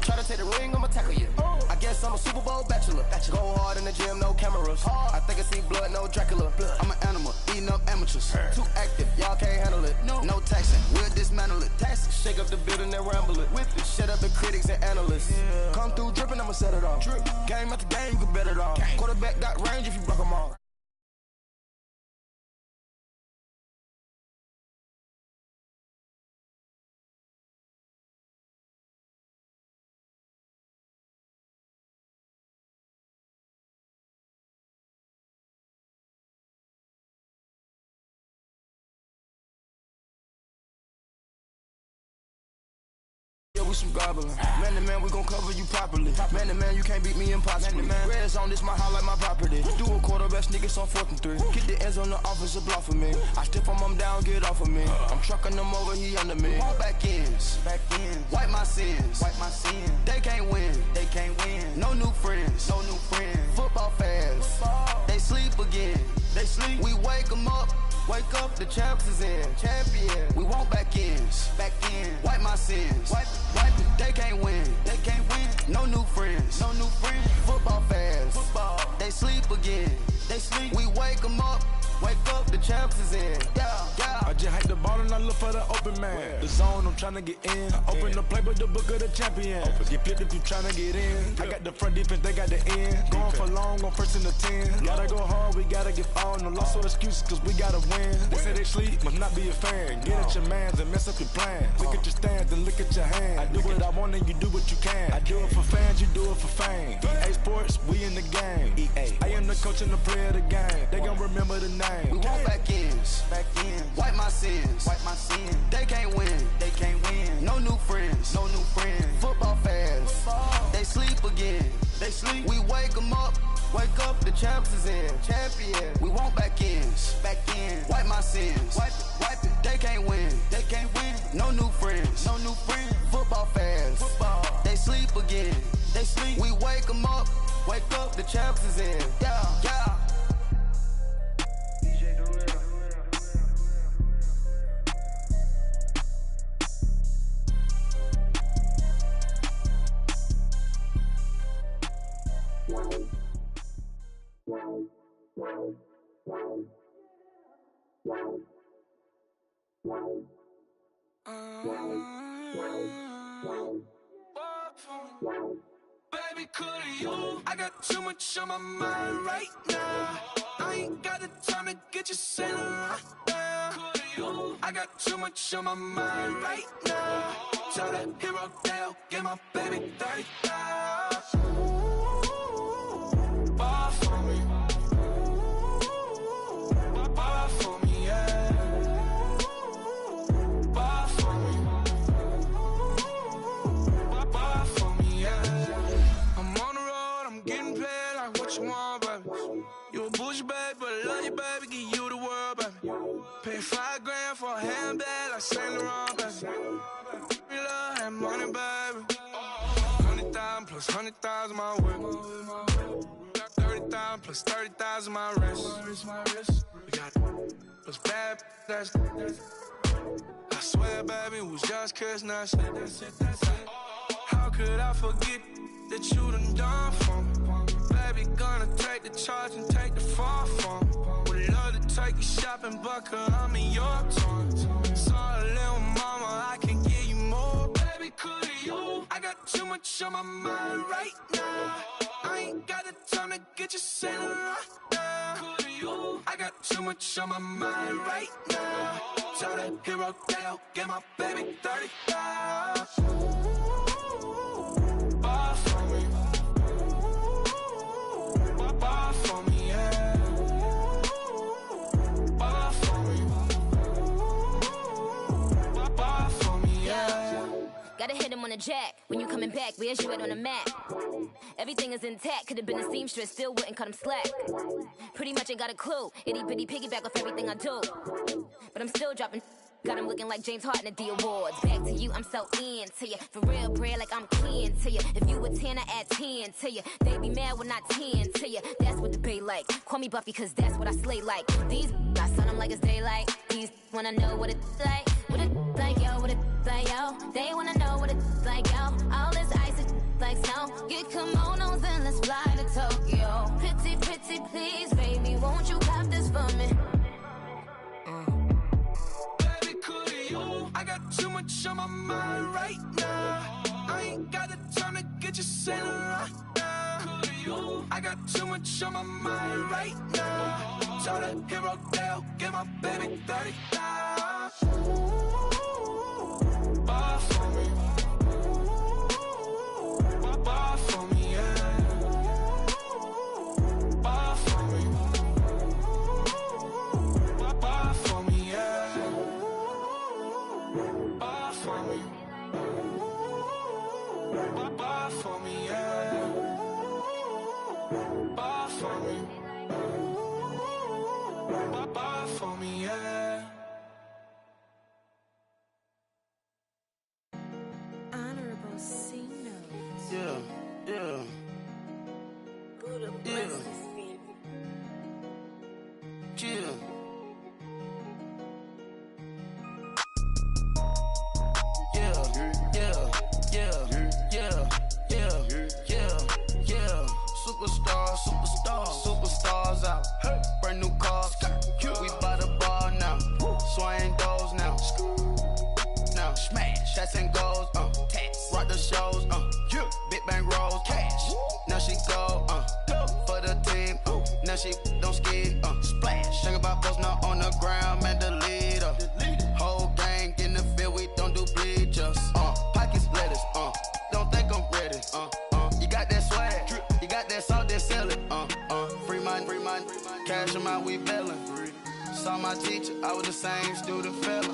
Try to take the ring, I'ma tackle you. I guess I'm a Super Bowl bachelor. Go hard in the gym, no cameras. I think I see blood, no Dracula. I'm an animal, eating up amateurs. Too active, y'all can't handle it. No taxing, we'll dismantle it. Shake up the building and ramble it. Whip it, shut up the critics and analysts. Come through dripping, I'ma set it off. Game after game, you can bet it off. Quarterback got range if you block them all. We some gobbling. Man to man, we gon' cover you properly. Man to man, you can't beat me impossibly. Reds on this, my house like my property. Do a quarterback sneakers on 4th and 3. Get the ends on the offensive block for me. I stiff him down, get off of me. I'm trucking them over, he under me. Back ends, wipe my sins. They can't win, No new friends, Football fast, they sleep again. We wake them up. Wake up, the champs is in. Champion. We want back ends. Wipe my sins. Wipe it. They can't win. No new friends. Football fast. They sleep again. We wake them up. Wake up, the champs is in. Yeah. I just hike the ball and I look for the open man. The zone, I'm tryna get in. Open the playbook, the book of the champion. Get flipped if you tryna get in. I got the front defense, they got the end. Going for long, on 1st and the 10. Gotta go hard, we gotta give all. No loss or excuses, cause we gotta win. They say they sleep, must not be a fan. Get at your mans and mess up your plans. Look at your stands and look at your hands. I do what I want and you do what you can. I do it for fans, you do it for fame. EA Sports, we in the game. I am the coach and the player of the game. They gon' remember the name. We want back ends. Wipe my sins. They can't win. No new friends. Football fast. They sleep again. We wake them up. Wake up, the champs is in. Champion. We want back ends. Wipe my sins. Wipe it. They can't win. No new friends. Football fast. They sleep again. We wake them up. Wake up, the champs is in. Yeah. Baby, could you? I got too much on my mind right now. I ain't got the time to get you sailing right now. Could you? I got too much on my mind right now. Tell that hero Dale, get my baby 30,000. Bar for me. Bar for me, yeah. Bar for me. Bar for me, yeah. I'm on the road, I'm getting paid like what you want, baby. You a bougie, baby, but I love you, baby. Give you the world, baby. Pay $5 grand for a handbag like Saint Laurent, baby. We love that money, baby. 100,000 plus 100,000 my way. 30,000 plus 30,000 my wrist. We got those bad, that's I swear, baby, it was just kiss, that's it. How could I forget that you done for me? Baby, gonna take the charge and take the fall from me. Would love to take you shopping, but cause I'm in your toys. Sorry, little mama, I can give you more. Baby, could you? I got too much on my mind right now. I ain't got the time to get you sailing right now. Could you? I got too much on my mind right now. Tell that hero Dale, get my baby 30,000. Bar for me. Bar for me, yeah. Bar for me. Bar for me, yeah. Gotta hit him on the jack. When you coming back, where's you at on the map? Everything is intact. Could've been a seamstress, still wouldn't cut him slack. Pretty much ain't got a clue. Itty bitty piggyback off everything I do. But I'm still dropping. Got him looking like James Harden at the awards. Back to you, I'm so into you. For real, bread, like I'm kin to you. If you a 10, I add 10 to you. They be mad when I 10 to you. That's what the bay like. Call me Buffy, cause that's what I slay like. These, I son of them like it's daylight. These wanna know what it's like. What it's like, yo, what it's like, yo. They wanna know what it's like, yo. All this ice is like snow. Get kimonos and let's fly to Tokyo. Pretty, pretty, please, baby, won't you pop this for me? Baby, could you? I got too much on my mind right now. I ain't got the time to get you sailing right now. Could you? I got too much on my mind right now. Tell the hero Dale, get my baby 30,000. Buy for me. Buy for me, yeah. Buy for me. Buy for me, yeah. Buy for me. Buy for me, yeah. Buy for me. Buy for me, yeah. Honorable C notes. Yeah, yeah. Buddha Yeah. blesses me. Chill. Yeah, yeah, yeah, yeah, yeah, yeah, yeah. Superstars, superstars out. Brand new cars, we by the bar now. Swaying doors now. Now smash, shots and goals, rock the shows, big bang rolls, cash. Now she go, for the team, now she don't ski, splash. Think about post now on the ground, man, the leader. Whole gang in the field, we don't do bleachers. Pockets lettuce, don't think I'm ready. You got that swag, you got that salt, then sell it. Free mind, cash them out, we bailin'. Saw my teacher, I was the same student fella.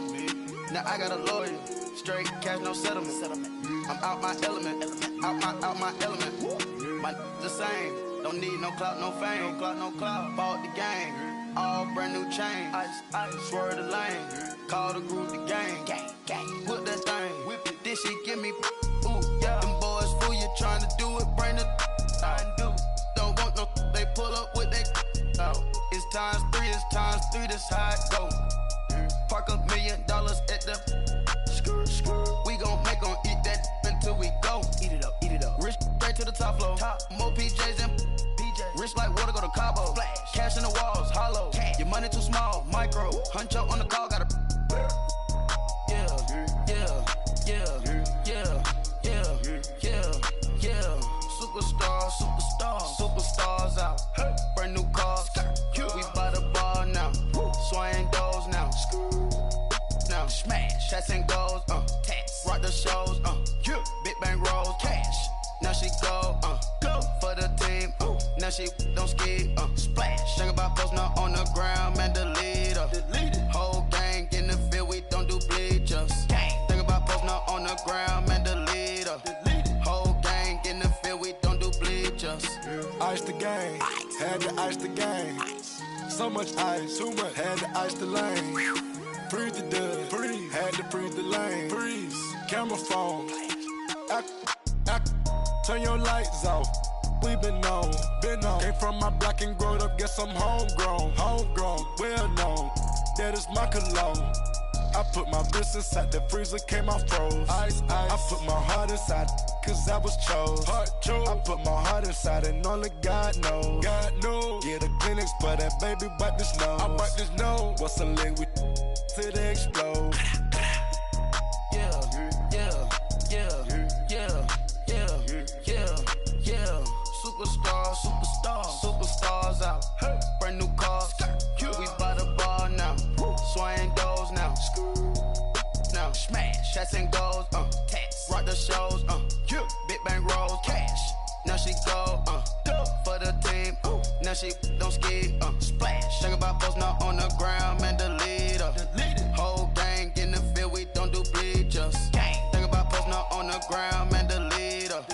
Now I got a lawyer, straight cash, no settlement. I'm out my element, out my element. My the same, don't need no clout, no fame. No clout, bought the game, all brand new chain. Ice, swerve the lane, call the group the gang. Whip that thing, whip it, this shit give me, ooh, yeah. Them boys fool you trying to do it, bring the don't want no, they pull up with they It's times three, this how it go. Park $1 million at the we gon' make 'em eat that until we go. Eat it up. Rich straight to the top floor. More PJs and PJs. Rich like water, go to Cabo. Splash. Cash in the walls, hollow. Cash. Your money too small, micro. Hunch up on the call, gotta. Yeah. Superstars out. Brand new cars. We by the bar now. Swaying doors now. Now smash, shots and goals, rock the shows, big bang rolls, cash. Now she go, for the team, now she don't ski, splash. Think about post now on the ground, man, the leader. Whole gang in the field, we don't do bleachers. Think about post now on the ground, man, the leader. Whole gang in the field, we don't do bleachers. Ice the game, had to ice the game. So much ice, too much, had to ice the lane. Freeze the dud, freeze, had to freeze the lane. Freeze, camera phone. Turn your lights off. We been on. Came from my block and growed up, guess I'm homegrown, well known. That is my cologne. I put my wrist inside the freezer, came out froze. Ice. I put my heart inside, cause I was chose. I put my heart inside and only God knows. Yeah, the clinics, but that baby wipe this nose. I wipe this nose. What's a leg with till they explode? Superstars out. Brand new cars. We by the bar now. Swaying doors now. Now smash, shots and goals. Rock the shows. Big bang rolls, cash. Now she go. For the team. Now she don't ski. Splash. Think about post now on the ground, man, the leader. Whole gang in the field, we don't do bleachers. Think about post now on the ground, man, the leader.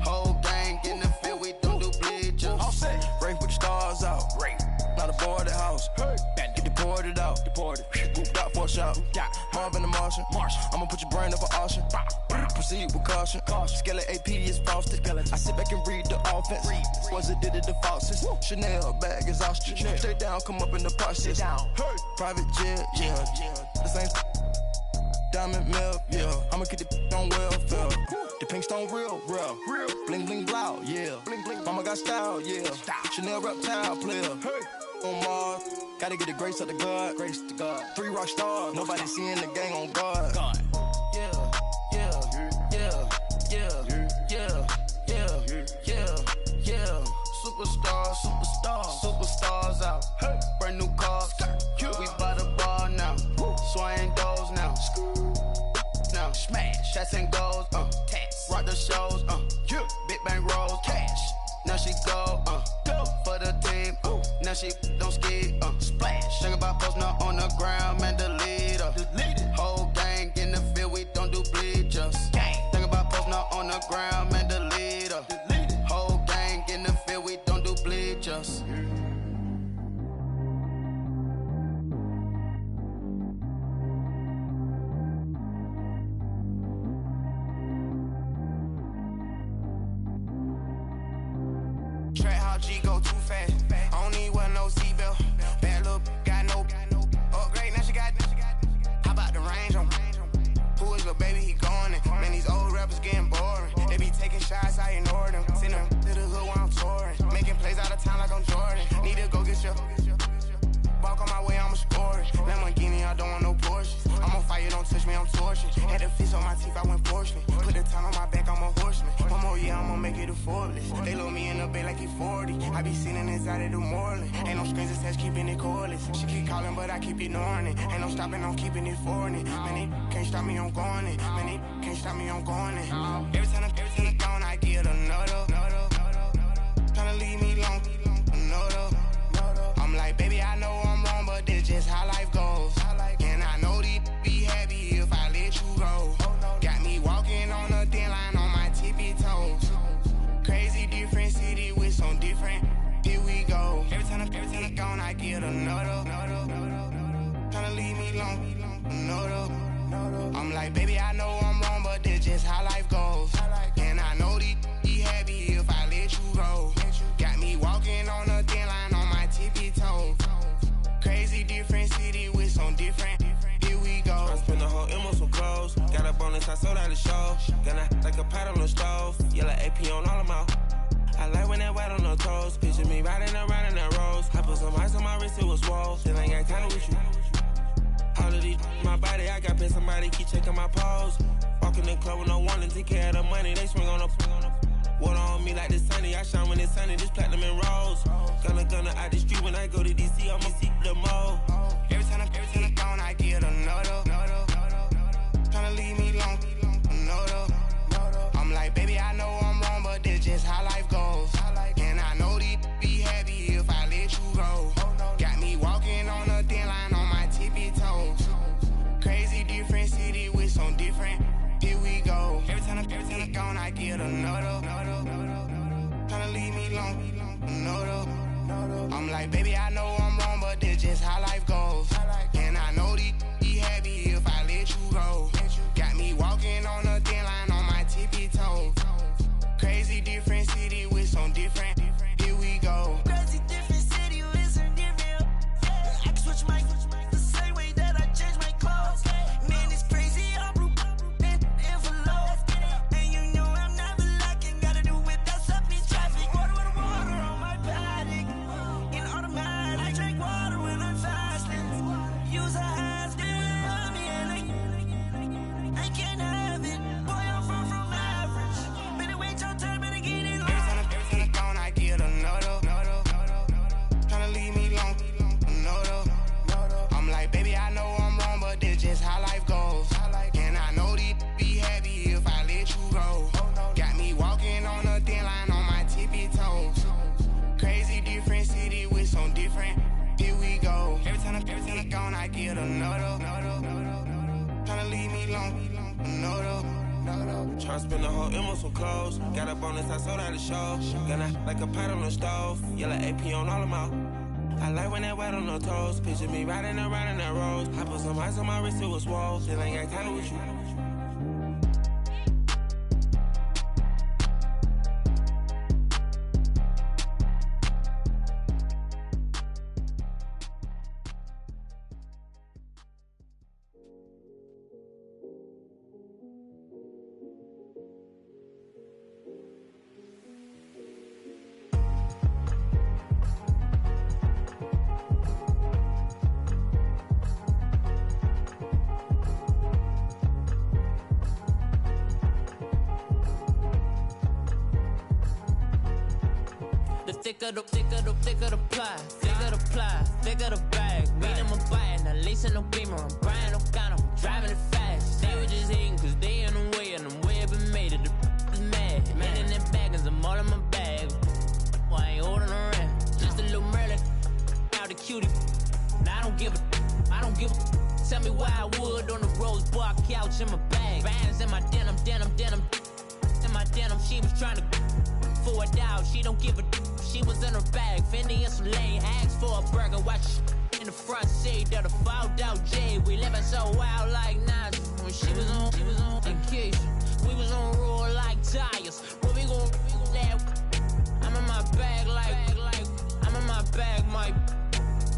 Whole gang in the field, we don't do bleachers. Rain put the stars out. Not a boarded house. Get deported out. Got for a shot. Marvin the Martian. I'ma put your brain up for auction. proceed with caution. Skeleton AP is frosted. I sit back and read the offense. Was it did it the Foxes? Chanel bag is ostrich. Stay down, come up in the process. Private jet, yeah. The same diamond milk, yeah. I'ma keep the on welfare. The pink stone real. Bling bling blow, yeah. Mama got style, yeah. Chanel reptile player. On Mars, gotta get the grace of the God. 3 rock stars, nobody seeing the gang on guard. Yeah. Superstars out. Brand new cars. We by the bar now. Swaying doors now. Now smash. Shots and goals. Rock the shows. Big bang rolls. Cash. Now she go. For the team. Now she don't ski. Splash. Think about posting up on the ground, man. The leader. Whole gang in the field. We don't do bleachers. Think about posting up on the ground, man. The leader. Whole gang in the field. We don't do bleachers. Track how G go too fast. I don't need one no seatbelt. Bad little got no upgrade. Now she got. How about the range on? Who is little baby? He going in. Man, these old rappers getting boring. They be taking shots, I ignore them. Send them to the hood while I'm touring. Making plays out of town like I'm Jordan. Need to go get your. Walk on my way, I'ma score it. Lamborghini, I don't want no Porsches. I'm on fire, don't touch me, I'm torching. Had the fish on my teeth, I went fortunate. Put the time on my back, I'm a horseman. One more year, I'ma make it affordless. They load me in the bed like he 40. I be sitting inside of the Moreland. Ain't no strings attached, keeping it cordless. She keep calling, but I keep ignoring it. Ain't no stopping, I'm keeping it for it. Man, they can't stop me, I'm going it. Man, they can't stop me, I'm going it. Every time I'm gone, I get another. Tryna leave me long, another. I'm like, baby, I know I'm wrong, but this just how life goes. And I know these be happy if I let you go. Got me walking on a thin line on my tippy toes. Crazy different city with some different. Here we go. Every time I'm gone, I get another. Tryna leave me long, another. I'm like, baby, I know I'm wrong, but this just how life goes. And I know these be happy if I let you go. Got me walking on a thin line on my tippy toes. Crazy different city with some different. Here we go. I spent the whole M on some clothes. Got a bonus, I sold out the show. Gonna like a pot on the stove. Yellow AP on all of my. I like when that white on the toes. Picture me riding around in that rose. I put some ice on my wrist, it was swole. Still ain't got time with you. All of these my body, I got paid somebody keep checking my pose. Walking in the club with no one to take care of the money. They swing on the. Water on me like the sunny, I shine when it's sunny, this platinum and rose. Gonna out the street when I go to DC, I'ma see the mall. Every time I'm gone, I get another. Tryna leave me long, another. I'm like, baby, I know I'm wrong, but this just how life goes. And I know these be happy if I let you go. Got me walking on a thin line on my tippy toes. Crazy different city with some different. Here we go. Every time I'm gone, I get another. Tryna leave me long, another. I'm like, baby, I know I'm wrong, but this just how life goes. And I know these be happy if I let you go. Got me walking on a thin line on my tippy toes. Crazy different city with some different. Here we go. Crazy different city with some different. I can switch my the same way that I change my clothes. Man, it's crazy. I'm and envelope. And you know I'm never lacking. Gotta do it, that's up in traffic. Water on my paddock. In automatic. I drink water when I'm fasting. Use a has on me and I can't have it. Boy, I'm far from average. Better wait your turn, better get in line. Every time I'm gone, I get another. Tryna leave me long, another. I'm like, baby, I know I'm wrong, but this just how life goes. And I know these be happy if I let you go. Got me walking on a thin line on my tippy toes. Crazy different city with some different. Here we go. Every time I'm gone, I get another. Tryna leave me long, another. Tryna spend the whole M on some clothes. Got a bonus, I sold out the show. Gonna like a pot on the stove. Yellow AP on all of my. I like when that white on the toes. Picture me riding around in that rose. I put some ice on my wrist, it was swole. Still ain't got time with you. thicker the ply, thicker the ply, thicker the bag. Meet them a buying, at least in no beamer. I'm buying no kind of, I'm driving it fast. They were just hating cause they in the way, and I'm way up and made it. The is mad. Man in them baggins, I'm all in my bag. Well, I ain't holding around. Just a little Merlin, out the cutie. Now I don't give a. Tell me why I would on the rose bar couch in my bag. Bands in my denim. In my denim, she was trying to for it out. She don't give a. She was in her bag. Fendi and some lane hags for a burger. Watch in the front seat of the fouled out J. We living so wild like Nas. When she was on vacation, we was on roll like tires. What we gon' that? I'm in my bag like I'm in my bag, Mike.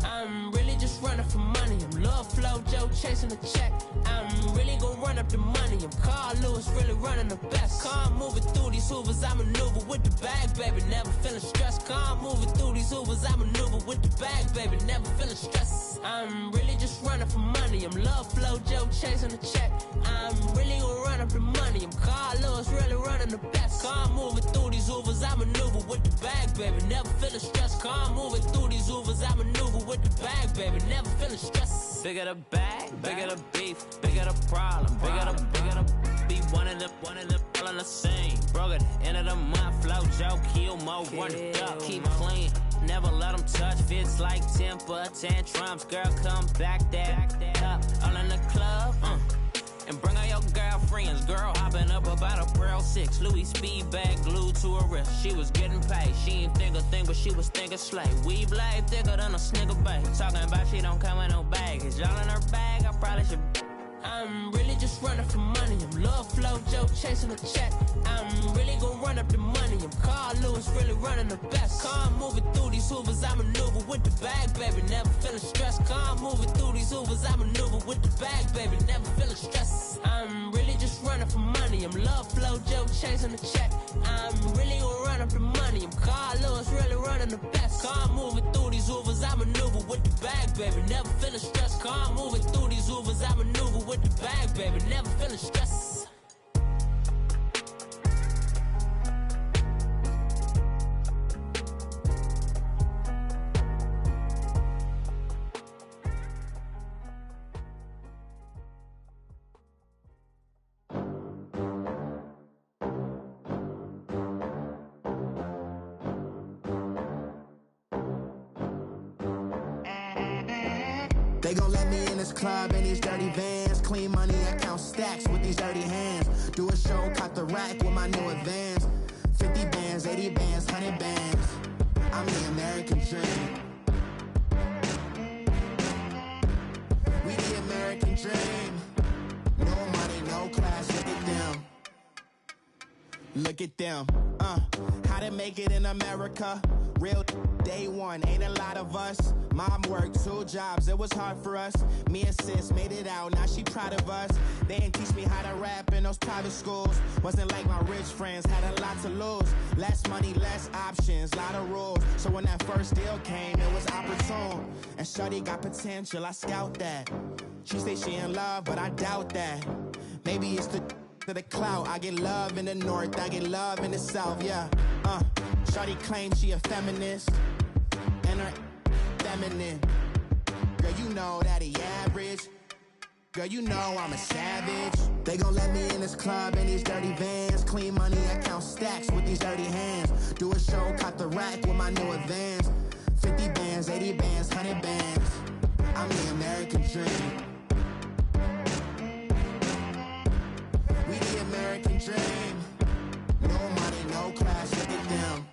I'm really just running for money. I'm Love Flow Joe chasing the check. I'm really gon' run up the money. I'm Carl Lewis, really running the best. Car moving through these hoovers, I maneuver with the bag, baby. Never feeling stressed. Car moving through these hoovers, I maneuver with the bag, baby. Never feeling stressed. I'm really just running for money. I'm Love Flow Joe chasing the check. I'm really gon' run up the money. I'm Carl Lewis, really running the best. Car moving through these hoovers, I maneuver with the bag, baby. Never feeling stressed. Car moving through these hoovers, I maneuver with the bag, baby. Never feeling stressed. Bigger the bag, bigger the beef, bigger the problem, bigger the be one of the all in the same. Broke at the end of the month, flow Joe, kill mo, run it up, keep clean. Never let them touch, fits like temper tantrums. Girl, come back that up, all in the club, and bring all your girlfriends. Girl hopping up about a Pearl 6 Louis speed bag glued to her wrist. She was getting paid. She ain't think a thing, but she was thinking slay. We blade thicker than a snigger bag. Talking about she don't come with no baggage. Y'all in her bag, I probably should. I'm really just running for money. I'm Love Flow Joe chasing the check. I'm really gon' run up the money. I'm Carl Lewis, really running the best. Car moving through these hoovers, I maneuver with the bag, baby. Never feeling stressed. Car moving through these hoovers, I maneuver with the bag, baby. Never feeling stressed. I'm really just running for money. I'm Love Flow Joe chasing the check. I'm really gon' run up the money. I'm Carl Lewis, really running the best. Car moving through these hoovers, I maneuver with the bag, baby. Never feeling stressed. Car moving through these hoovers, I maneuver with the bag, baby. Never feeling stressed. They gon' let me in this club in these dirty vans. Clean money, I count stacks with these dirty hands. Do a show, caught the rack with my new advance. 50 bands, 80 bands, 100 bands. I'm the American dream. We the American dream. No money, no class, look at them. Look at them, how to make it in America. Real day one, ain't a lot of us. Mom worked 2 jobs, it was hard for us. Me and sis made it out, now she proud of us. They didn't teach me how to rap in those private schools. Wasn't like my rich friends, had a lot to lose. Less money, less options, lot of rules. So when that first deal came, it was opportune. And shorty got potential, I scout that. She say she in love, but I doubt that. Maybe it's the clout. I get love in the north, I get love in the south, yeah. Shorty claims she a feminist, and her feminine. Girl, you know that he average. Girl, you know I'm a savage. They gon' let me in this club in these dirty vans. Clean money, I count stacks with these dirty hands. Do a show, caught the rack with my new advance. 50 bands, 80 bands, 100 bands. I'm the American dream. We the American dream. No money, no class, look at them.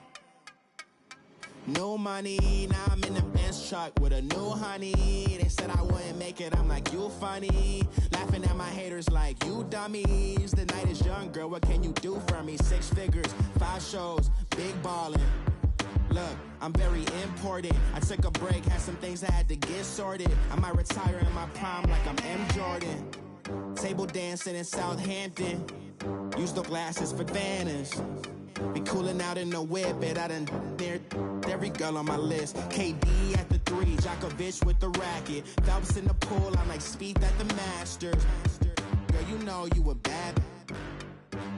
No money, now I'm in the Benz truck with a new honey. They said I wouldn't make it, I'm like, you funny. Laughing at my haters like, you dummies. The night is young, girl, what can you do for me? 6 figures, 5 shows, big ballin'. Look, I'm very important. I took a break, had some things I had to get sorted. I might retire in my prime like I'm M. Jordan. Table dancing in Southampton. Use the glasses for Vannas. Be cooling out in the whip, and I done near every girl on my list. KD at the 3, Djokovic with the racket. Phelps in the pool, I'm like Speed at the Masters. Girl, you know you a bad.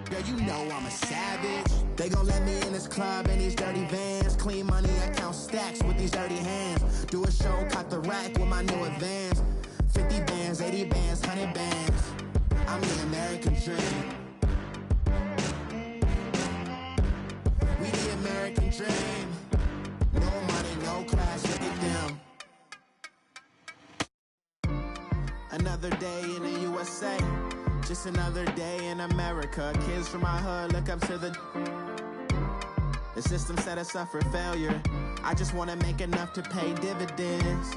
Girl, you know I'm a savage. They They gon' let me in this club in these dirty vans. Clean money, I count stacks with these dirty hands. Do a show, caught the rack with my new advance. 50 bands, 80 bands, 100 bands. I'm the American dream. We the American dream. No money, no class, look at them. Another day in the USA. Just another day in America. Kids from my hood look up to the system set us up for failure. I just wanna make enough to pay dividends.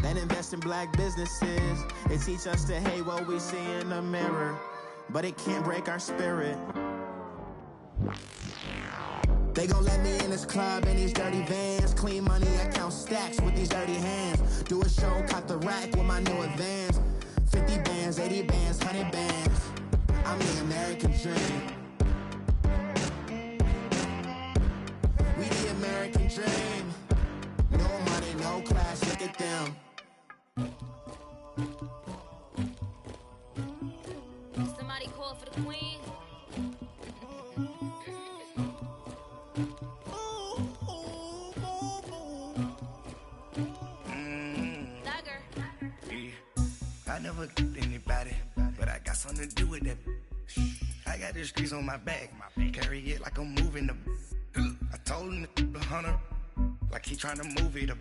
Then invest in black businesses. They teach us to hate what we see in the mirror, but it can't break our spirit. They gon' let me in this club in these dirty vans. Clean money, I count stacks with these dirty hands. Do a show, caught the rack with my new advance. 50 bands, 80 bands, 100 bands. I'm the American dream. We the American dream. No money, no class, look at them. Somebody call for the queen. I never killed anybody, but I got something to do with that. I got the streets on my back, carry it like I'm moving the. I told him to 100, like he trying to move it up.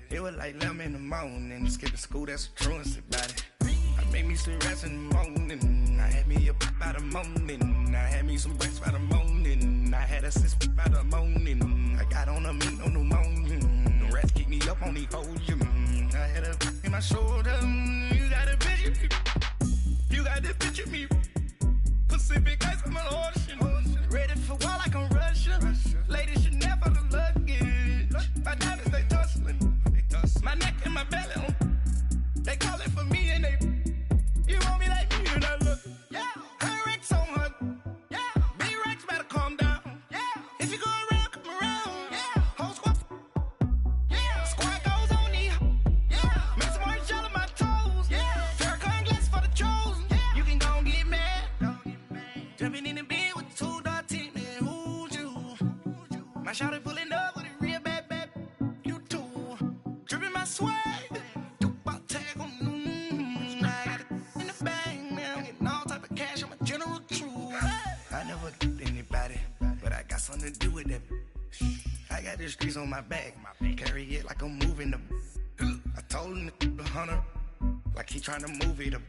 It was like 11 in the morning, skipping school, that's a truancy about it. I made me some rest in the morning, I had me up by the morning. I had me some breakfast by the morning, I had a six by the morning. I got on a meat on the morning, the rats keep me up on the volume. I had a in my shoulder, you got a picture me, you got the picture me. Pacific ice on my ocean, ready for war like I'm Russia. Ladies should never the luggage, my diamonds they tussling, my neck and my belly on. They call it for me and they, you want me like me and I look, yeah. Her Rex on her, yeah. B-Rex better calm down, yeah. If you go around, come around, yeah. Whole squad, yeah. Squad goes on the, yeah. Make some orange gel on my toes, yeah. Farrakhan glass for the chosen, yeah. You can go and get mad, jumping in the bed with 2 dark teeth, man, who's you? My shawty pulling up with a real bad, you too. Dripping my swag. Something to do with that. I got the streets on my back, carry it like I'm moving the. I told him to 100, like he trying to move it up.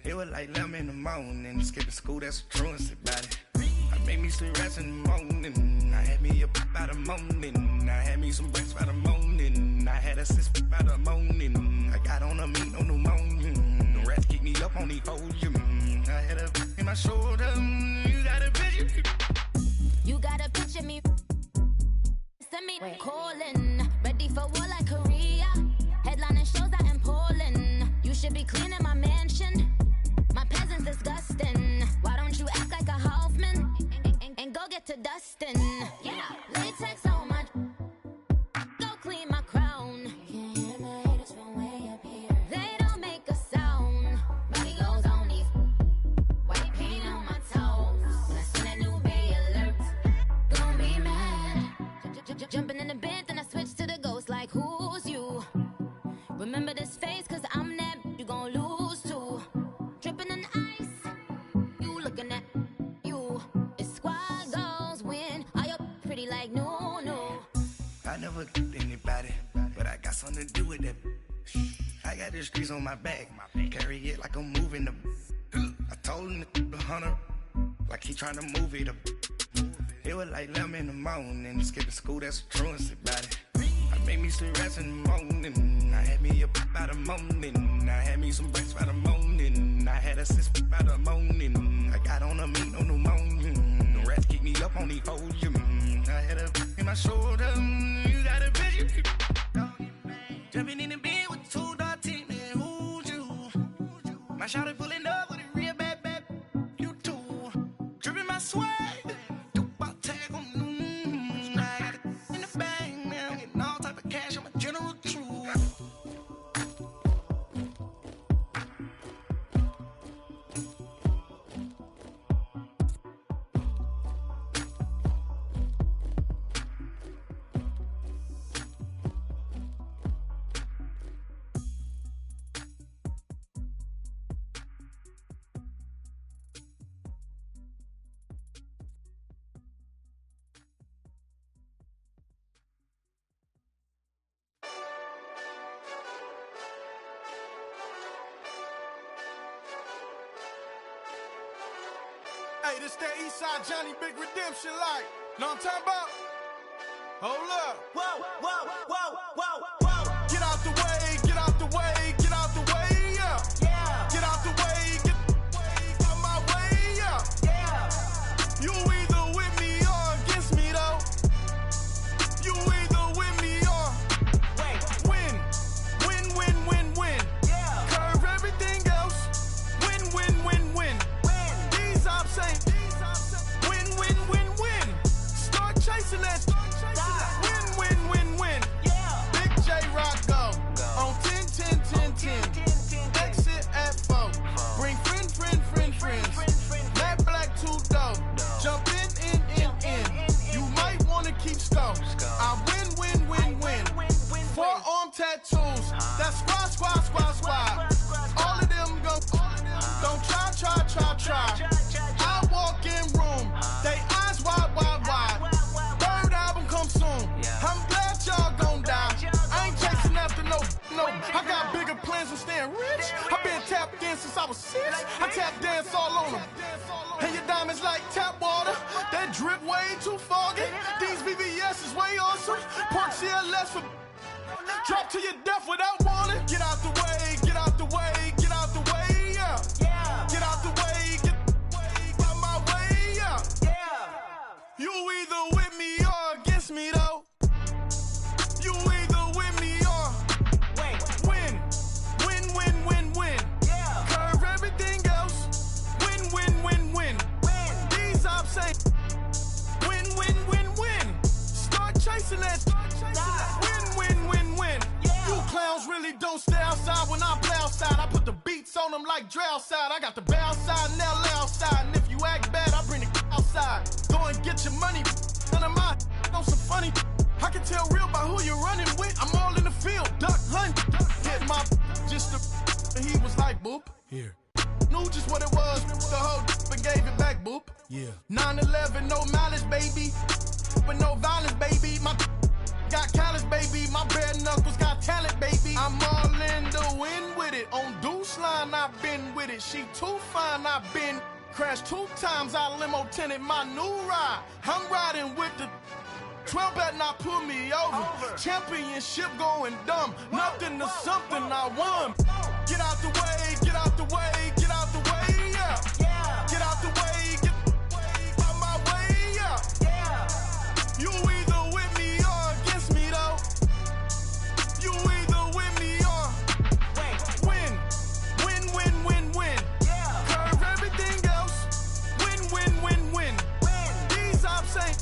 It was like 11 in the morning, skipping school, that's a truancy about it. I made me some rest in the morning, I had me up by the morning. I had me some breakfast by the morning, I had a six by the morning. I got on a meat on the morning, the rats keep me up on the volume. I had a in my shoulder, you got a picture. You gotta picture me. Send me calling. Ready for war like Korea. Headlining shows out in Poland. You should be cleaning my mansion. My peasants disgusting. Why don't you act like a Hoffman and go get to dustin'? Yeah, latex on my. Go clean my crown. Can't hear my haters from way up here. They don't make a sound. Body goes on these. White paint on my toes. When I send a new bay alert. Be mad. Jumping in the bed, then I switch to the ghost like who's you? Remember this face, cause I'm that you gon' lose too. Dripping in ice, you looking at you. It's squad goals win. Are you pretty like no? I never killed anybody, but I got something to do with that. I got the streets on my back, carry it like I'm moving the. I told him to 100, like he trying to move it up. It was like 11 in the morning, skipping school, that's a truancy about it. I made me some rest in the morning, I had me up by the morning. I had me some breakfast by the morning, I had a six by the morning. I got on a meat on the morning, the rats keep me up on the volume. I had a in my shoulder, you got a picture. Jumping in the bed with 2 dark teeth, man, who's you? My shawty pulling up with a real bad, you too. Dripping my swag. Hey, this that Eastside Johnny Big Redemption like. Know what I'm talking about? Hold up. Whoa, whoa, whoa, whoa, whoa. Get out the way, get out the way, get out the way, yeah. Yeah. Get out the way, get out my way, yeah. Yeah. You either with me or against me, though. You either with me or win. Win, win, win, win. Yeah. Curve everything else. Win, win, win, win. These ops ain't. Win, win, win, win. Start chasing that. Win, win, win, win. Yeah. Big J Rock go. On 10, 10, 10, 10. Exit at 4. Bring friends. Matt Black 2 dope. Jump in. You might wanna keep score. I win. Forearm tattoos. That's squad. All of them go. Don't try. I walk in room. They eyes wide. Third album come soon. I'm glad y'all gon' die. I ain't chasing after no. I got bigger plans than staying rich. I've been tapped in since I was 6. I tap dance all on them. And your diamonds like tap water. That drip way too foggy. These VVS is way awesome. Pork CLS for drop to your death without warning. Get out the way, get out the way, get out the way, yeah. Yeah. Get out the way, get out my way, yeah. Yeah. You either with me or against me, though. You either with me or win. Win. Yeah. Curve everything else. Win. These ops ain't. Win. Start chasing that. Win. Yeah. You clowns really don't stay outside when I play outside. I put the beats on them like Dre outside. I got the bow side and LA outside. And if you act bad, I bring the outside. Go and get your money. None of my know some funny. I can tell real by who you're running with. I'm all in the field. Duck hunt. Hit my just and he was like, boop. Here. Knew just what it was. The whole and gave it back, boop. Yeah. 9/11, no malice, baby. But no violence, baby. My got callous, baby. My bare knuckles got talent, baby. I'm all in the wind with it. On Deuce line, I've been with it. She too fine, I've been crashed 2 times. I limo tinted my new ride. I'm riding with the 12 better not pull me over. Championship going dumb. Nothing to something I won. Get out the way, get out the way, get out the way, yeah. Yeah. Get out the way, get out my way, yeah. Yeah. You either with me or against me, though. You either with me or win. Yeah. Curve everything else. Win. These ops ain't.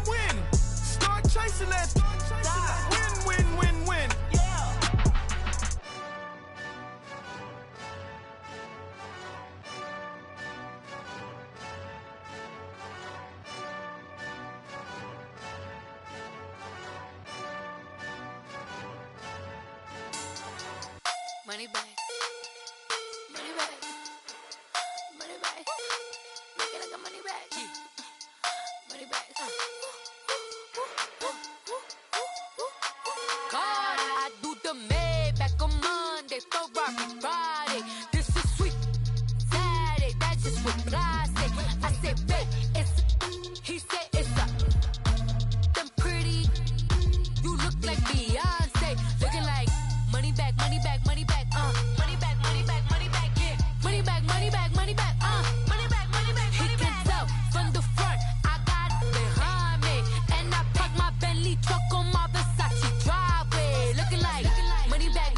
Win. Start chasing that. Win. Yeah. Money back. Make it like a money back. Money back. God, I do the Maybach on Monday, Ferrari Friday. This is sweet Saturday, that's just what I say. I say, babe, he said it's a. Them pretty, you look like Beyonce, looking like money back, yeah. Money back, money back, He can tell from the front, I got it behind me, and I park my Bentley truck on my Versace driveway, looking like money back,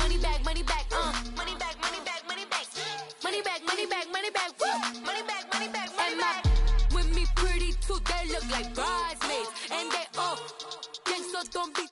woo. Money back, money back, and my with me pretty too, they look like bridesmaids, and they all gang, so don't be